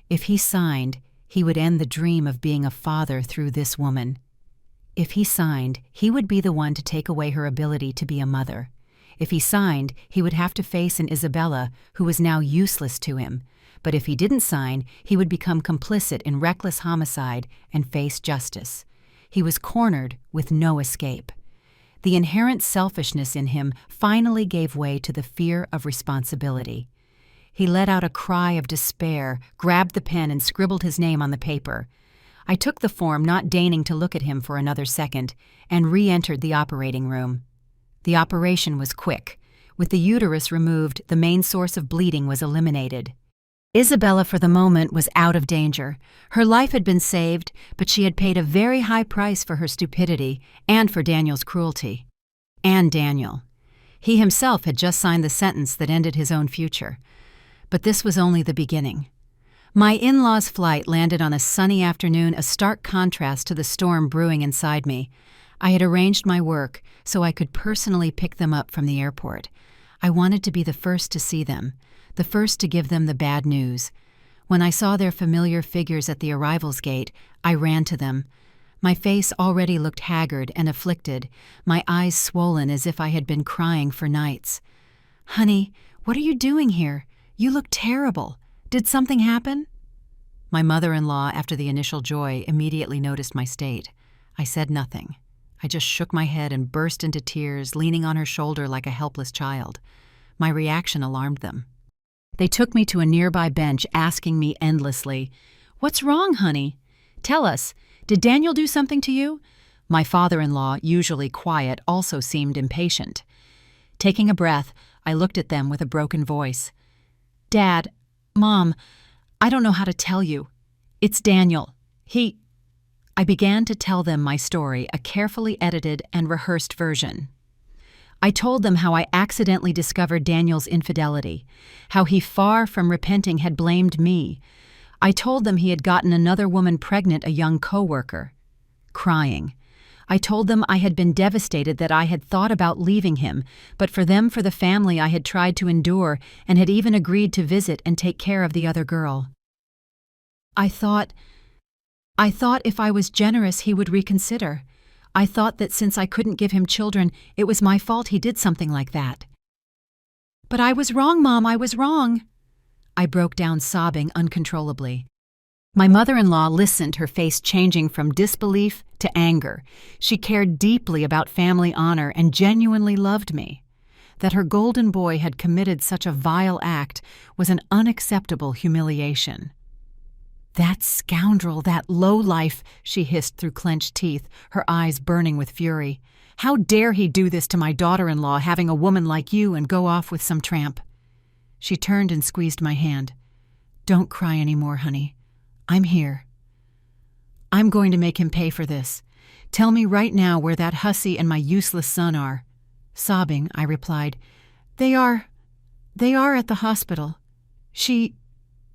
If he signed, he would end the dream of being a father through this woman. If he signed, he would be the one to take away her ability to be a mother. If he signed, he would have to face an Isabella who was now useless to him. But if he didn't sign, he would become complicit in reckless homicide and face justice. He was cornered with no escape. The inherent selfishness in him finally gave way to the fear of responsibility. He let out a cry of despair, grabbed the pen, and scribbled his name on the paper. I took the form, not deigning to look at him for another second, and re-entered the operating room. The operation was quick. With the uterus removed, the main source of bleeding was eliminated. Isabella, for the moment, was out of danger. Her life had been saved, but she had paid a very high price for her stupidity and for Daniel's cruelty. And Daniel. He himself had just signed the sentence that ended his own future. But this was only the beginning. My in-laws' flight landed on a sunny afternoon, a stark contrast to the storm brewing inside me. I had arranged my work so I could personally pick them up from the airport. I wanted to be the first to see them, the first to give them the bad news. When I saw their familiar figures at the arrivals gate, I ran to them. My face already looked haggard and afflicted, my eyes swollen as if I had been crying for nights. "Honey, what are you doing here? You look terrible. Did something happen?" My mother-in-law, after the initial joy, immediately noticed my state. I said nothing. I just shook my head and burst into tears, leaning on her shoulder like a helpless child. My reaction alarmed them. They took me to a nearby bench, asking me endlessly, "What's wrong, honey? Tell us, did Daniel do something to you?" My father-in-law, usually quiet, also seemed impatient. Taking a breath, I looked at them with a broken voice. "Dad, Mom, I don't know how to tell you. It's Daniel. I began to tell them my story, a carefully edited and rehearsed version. I told them how I accidentally discovered Daniel's infidelity, how he, far from repenting, had blamed me. I told them he had gotten another woman pregnant, a young co-worker. Crying. I told them I had been devastated, that I had thought about leaving him, but for the family, I had tried to endure and had even agreed to visit and take care of the other girl. I thought if I was generous, he would reconsider. I thought that since I couldn't give him children, it was my fault he did something like that. "But I was wrong, Mom, I was wrong." I broke down, sobbing uncontrollably. My mother-in-law listened, her face changing from disbelief to anger. She cared deeply about family honor and genuinely loved me. That her golden boy had committed such a vile act was an unacceptable humiliation. "That scoundrel, that lowlife," she hissed through clenched teeth, her eyes burning with fury. "How dare he do this to my daughter-in-law, having a woman like you, and go off with some tramp?" She turned and squeezed my hand. "Don't cry anymore, honey. I'm here. I'm going to make him pay for this. Tell me right now where that hussy and my useless son are." Sobbing, I replied, They are at the hospital. She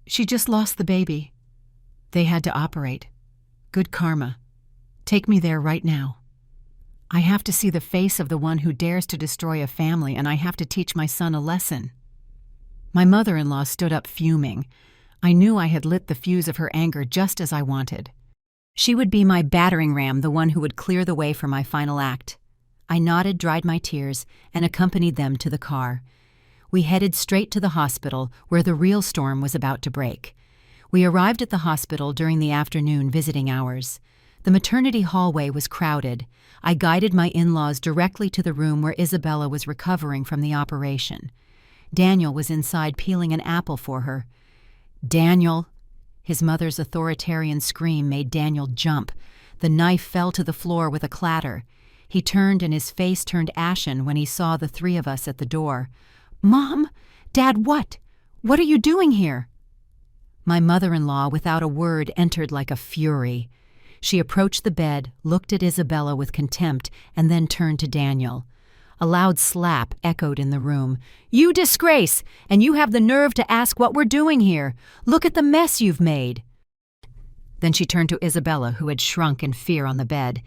just lost the baby. They had to operate. Good karma. Take me there right now. I have to see the face of the one who dares to destroy a family, and I have to teach my son a lesson." My mother-in-law stood up fuming. I knew I had lit the fuse of her anger just as I wanted. She would be my battering ram, the one who would clear the way for my final act. I nodded, dried my tears, and accompanied them to the car. We headed straight to the hospital, where the real storm was about to break. We arrived at the hospital during the afternoon visiting hours. The maternity hallway was crowded. I guided my in-laws directly to the room where Isabella was recovering from the operation. Daniel was inside peeling an apple for her. "Daniel!" His mother's authoritarian scream made Daniel jump. The knife fell to the floor with a clatter. He turned, and his face turned ashen when he saw the three of us at the door. "Mom! Dad, what? What are you doing here?" My mother-in-law, without a word, entered like a fury. She approached the bed, looked at Isabella with contempt, and then turned to Daniel. A loud slap echoed in the room. "You disgrace! And you have the nerve to ask what we're doing here! Look at the mess you've made!" Then she turned to Isabella, who had shrunk in fear on the bed.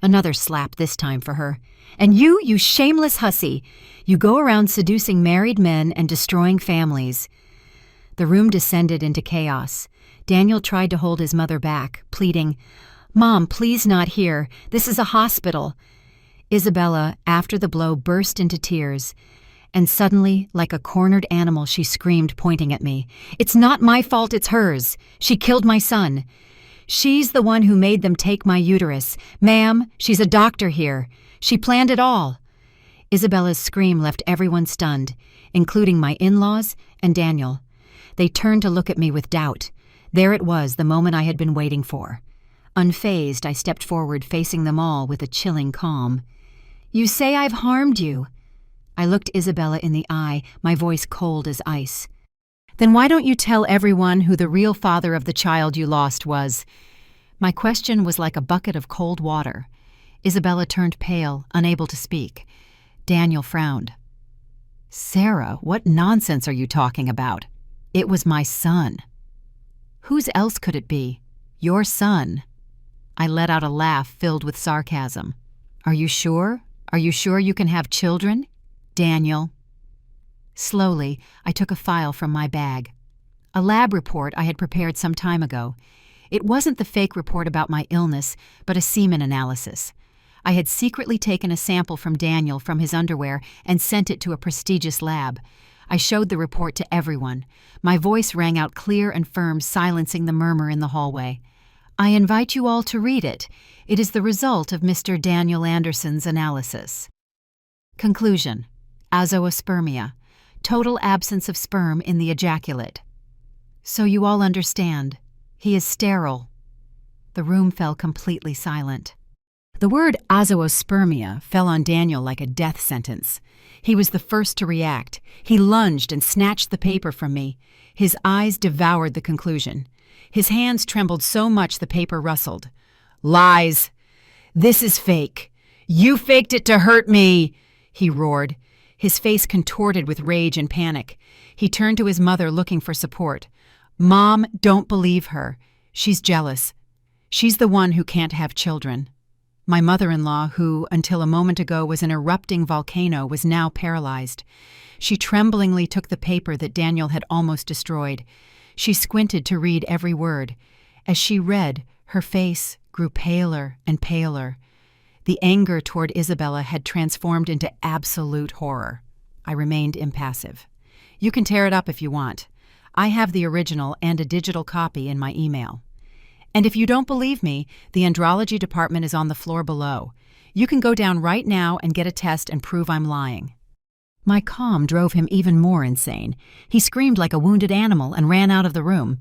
Another slap this time for her. "And you shameless hussy! You go around seducing married men and destroying families." The room descended into chaos. Daniel tried to hold his mother back, pleading, "Mom, please not here. This is a hospital." Isabella, after the blow, burst into tears. And suddenly, like a cornered animal, she screamed, pointing at me. "It's not my fault, it's hers. She killed my son. She's the one who made them take my uterus. Ma'am, she's a doctor here. She planned it all. Isabella's scream left everyone stunned, including my in-laws and Daniel. They turned to look at me with doubt. There it was, the moment I had been waiting for. Unfazed, I stepped forward, facing them all with a chilling calm. "You say I've harmed you." I looked Isabella in the eye, my voice cold as ice. "Then why don't you tell everyone who the real father of the child you lost was?" My question was like a bucket of cold water. Isabella turned pale, unable to speak. Daniel frowned. "Sarah, what nonsense are you talking about? It was my son." "Whose else could it be? Your son." I let out a laugh filled with sarcasm. "Are you sure? Are you sure you can have children? Daniel." Slowly, I took a file from my bag. A lab report I had prepared some time ago. It wasn't the fake report about my illness, but a semen analysis. I had secretly taken a sample from Daniel from his underwear and sent it to a prestigious lab. I showed the report to everyone. My voice rang out clear and firm, silencing the murmur in the hallway. "I invite you all to read it. It is the result of Mr. Daniel Anderson's analysis." Conclusion: azoospermia. Total absence of sperm in the ejaculate. So you all understand. He is sterile. The room fell completely silent. The word azoospermia fell on Daniel like a death sentence. He was the first to react. He lunged and snatched the paper from me. His eyes devoured the conclusion. His hands trembled so much the paper rustled. "Lies! This is fake! You faked it to hurt me!" he roared. His face contorted with rage and panic. He turned to his mother looking for support. "Mom, don't believe her. She's jealous. She's the one who can't have children." My mother-in-law, who, until a moment ago, was an erupting volcano, was now paralyzed. She tremblingly took the paper that Daniel had almost destroyed. She squinted to read every word. As she read, her face grew paler and paler. The anger toward Isabella had transformed into absolute horror. I remained impassive. "You can tear it up if you want. I have the original and a digital copy in my email. And if you don't believe me, the andrology department is on the floor below. You can go down right now and get a test and prove I'm lying." My calm drove him even more insane. He screamed like a wounded animal and ran out of the room.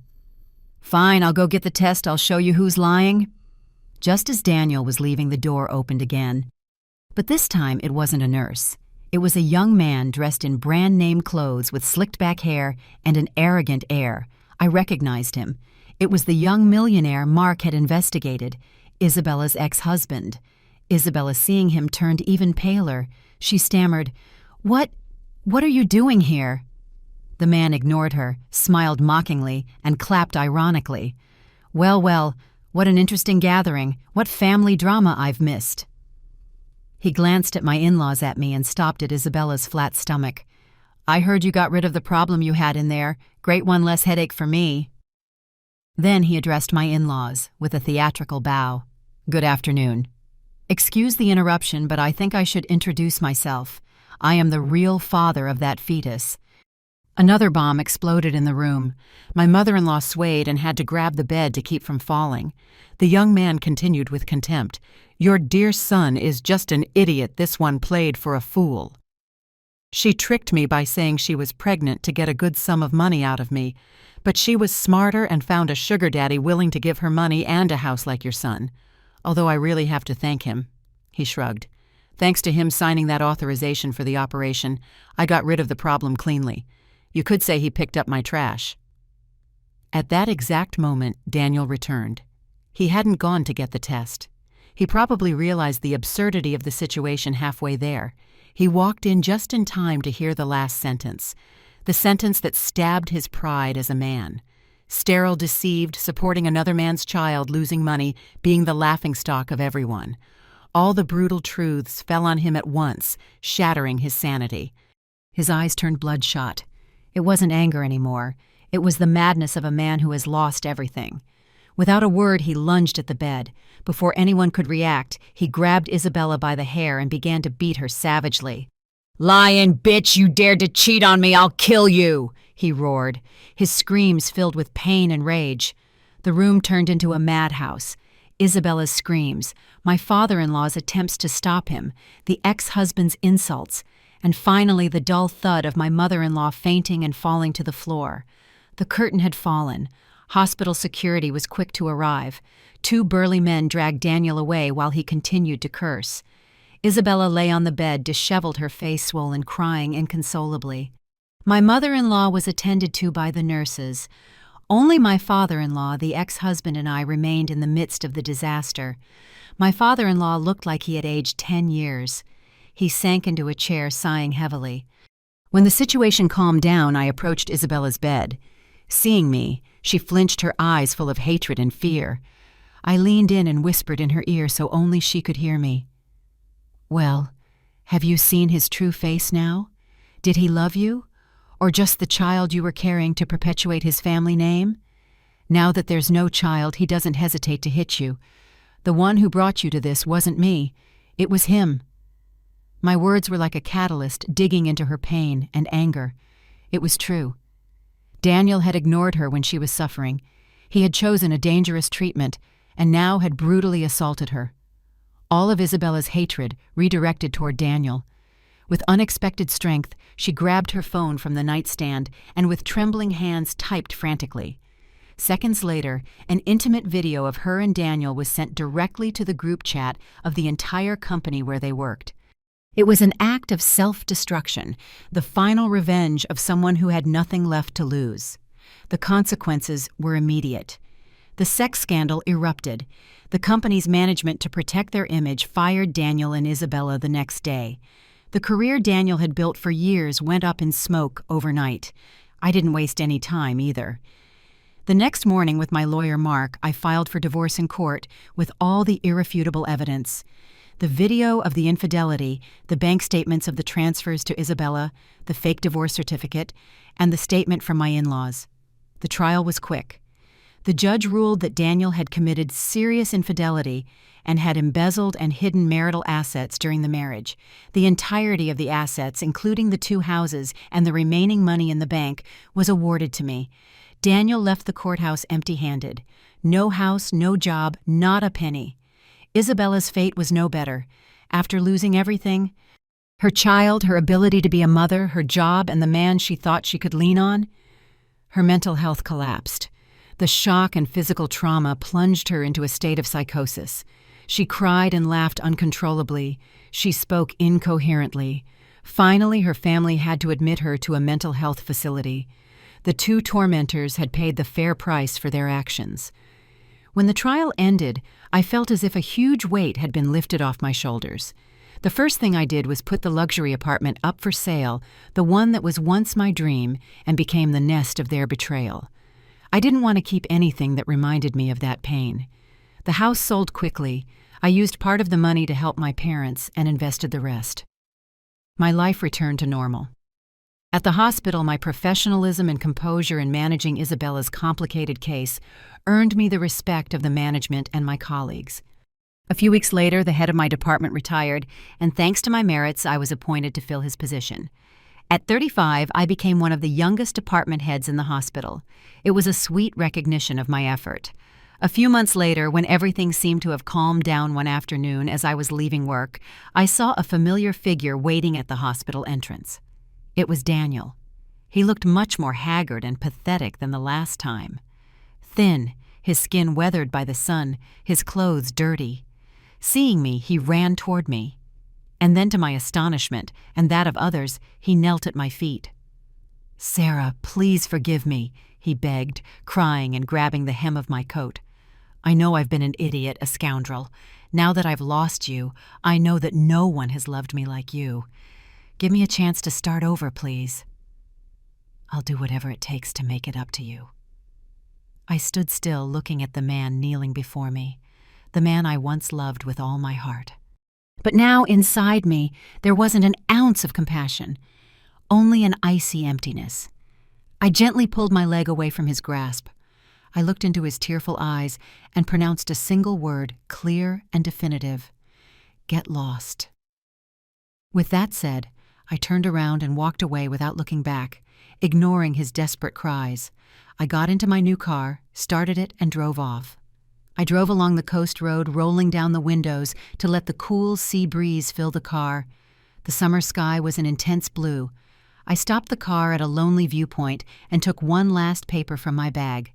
"Fine, I'll go get the test. I'll show you who's lying." Just as Daniel was leaving, the door opened again. But this time it wasn't a nurse. It was a young man dressed in brand-name clothes with slicked-back hair and an arrogant air. I recognized him. It was the young millionaire Mark had investigated, Isabella's ex-husband. Isabella, seeing him, turned even paler. She stammered, What are you doing here?" The man ignored her, smiled mockingly, and clapped ironically. Well, what an interesting gathering. What family drama I've missed." He glanced at my in-laws at me and stopped at Isabella's flat stomach. "I heard you got rid of the problem you had in there. Great one less headache for me." Then he addressed my in-laws with a theatrical bow. "Good afternoon. Excuse the interruption, but I think I should introduce myself. I am the real father of that fetus." Another bomb exploded in the room. My mother-in-law swayed and had to grab the bed to keep from falling. The young man continued with contempt. "Your dear son is just an idiot. This one played for a fool. She tricked me by saying she was pregnant to get a good sum of money out of me. But she was smarter and found a sugar daddy willing to give her money and a house like your son. Although I really have to thank him." He shrugged. "Thanks to him signing that authorization for the operation, I got rid of the problem cleanly. You could say he picked up my trash." At that exact moment, Daniel returned. He hadn't gone to get the test. He probably realized the absurdity of the situation halfway there. He walked in just in time to hear the last sentence. The sentence that stabbed his pride as a man. Sterile, deceived, supporting another man's child, losing money, being the laughingstock of everyone. All the brutal truths fell on him at once, shattering his sanity. His eyes turned bloodshot. It wasn't anger anymore. It was the madness of a man who has lost everything. Without a word, he lunged at the bed. Before anyone could react, he grabbed Isabella by the hair and began to beat her savagely. "Lying bitch, you dared to cheat on me, I'll kill you!" he roared, his screams filled with pain and rage. The room turned into a madhouse. Isabella's screams, my father-in-law's attempts to stop him, the ex-husband's insults, and finally the dull thud of my mother-in-law fainting and falling to the floor. The curtain had fallen. Hospital security was quick to arrive. 2 burly men dragged Daniel away while he continued to curse. Isabella lay on the bed, disheveled, her face swollen, crying inconsolably. My mother-in-law was attended to by the nurses. Only my father-in-law, the ex-husband, and I remained in the midst of the disaster. My father-in-law looked like he had aged 10 years. He sank into a chair, sighing heavily. When the situation calmed down, I approached Isabella's bed. Seeing me, she flinched, her eyes full of hatred and fear. I leaned in and whispered in her ear so only she could hear me. "Well, have you seen his true face now? Did he love you? Or just the child you were carrying to perpetuate his family name? Now that there's no child, he doesn't hesitate to hit you. The one who brought you to this wasn't me. It was him." My words were like a catalyst digging into her pain and anger. It was true. Daniel had ignored her when she was suffering. He had chosen a dangerous treatment and now had brutally assaulted her. All of Isabella's hatred redirected toward Daniel. With unexpected strength, she grabbed her phone from the nightstand and with trembling hands typed frantically. Seconds later, an intimate video of her and Daniel was sent directly to the group chat of the entire company where they worked. It was an act of self-destruction, the final revenge of someone who had nothing left to lose. The consequences were immediate. The sex scandal erupted. The company's management, to protect their image, fired Daniel and Isabella the next day. The career Daniel had built for years went up in smoke overnight. I didn't waste any time either. The next morning, with my lawyer Mark, I filed for divorce in court with all the irrefutable evidence. The video of the infidelity, the bank statements of the transfers to Isabella, the fake divorce certificate, and the statement from my in-laws. The trial was quick. The judge ruled that Daniel had committed serious infidelity and had embezzled and hidden marital assets during the marriage. The entirety of the assets, including the 2 houses and the remaining money in the bank, was awarded to me. Daniel left the courthouse empty-handed. No house, no job, not a penny. Isabella's fate was no better. After losing everything, her child, her ability to be a mother, her job, and the man she thought she could lean on, her mental health collapsed. The shock and physical trauma plunged her into a state of psychosis. She cried and laughed uncontrollably. She spoke incoherently. Finally, her family had to admit her to a mental health facility. The 2 tormentors had paid the fair price for their actions. When the trial ended, I felt as if a huge weight had been lifted off my shoulders. The first thing I did was put the luxury apartment up for sale, the one that was once my dream and became the nest of their betrayal. I didn't want to keep anything that reminded me of that pain. The house sold quickly. I used part of the money to help my parents and invested the rest. My life returned to normal. At the hospital, my professionalism and composure in managing Isabella's complicated case earned me the respect of the management and my colleagues. A few weeks later, the head of my department retired, and thanks to my merits, I was appointed to fill his position. At 35, I became one of the youngest department heads in the hospital. It was a sweet recognition of my effort. A few months later, when everything seemed to have calmed down one afternoon as I was leaving work, I saw a familiar figure waiting at the hospital entrance. It was Daniel. He looked much more haggard and pathetic than the last time. Thin, his skin weathered by the sun, his clothes dirty. Seeing me, he ran toward me. And then, to my astonishment, and that of others, he knelt at my feet. "Sarah, please forgive me," he begged, crying and grabbing the hem of my coat. "I know I've been an idiot, a scoundrel. Now that I've lost you, I know that no one has loved me like you. Give me a chance to start over, please. I'll do whatever it takes to make it up to you." I stood still, looking at the man kneeling before me, the man I once loved with all my heart. But now, inside me, there wasn't an ounce of compassion, only an icy emptiness. I gently pulled my leg away from his grasp. I looked into his tearful eyes and pronounced a single word, clear and definitive: "Get lost." With that said, I turned around and walked away without looking back, ignoring his desperate cries. I got into my new car, started it, and drove off. I drove along the coast road, rolling down the windows to let the cool sea breeze fill the car. The summer sky was an intense blue. I stopped the car at a lonely viewpoint and took one last paper from my bag.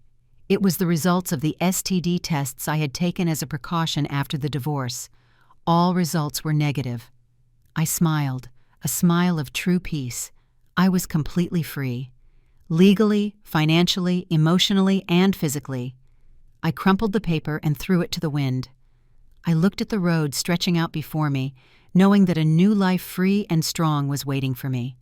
It was the results of the STD tests I had taken as a precaution after the divorce. All results were negative. I smiled, a smile of true peace. I was completely free. Legally, financially, emotionally, and physically. I crumpled the paper and threw it to the wind. I looked at the road stretching out before me, knowing that a new life free and strong was waiting for me.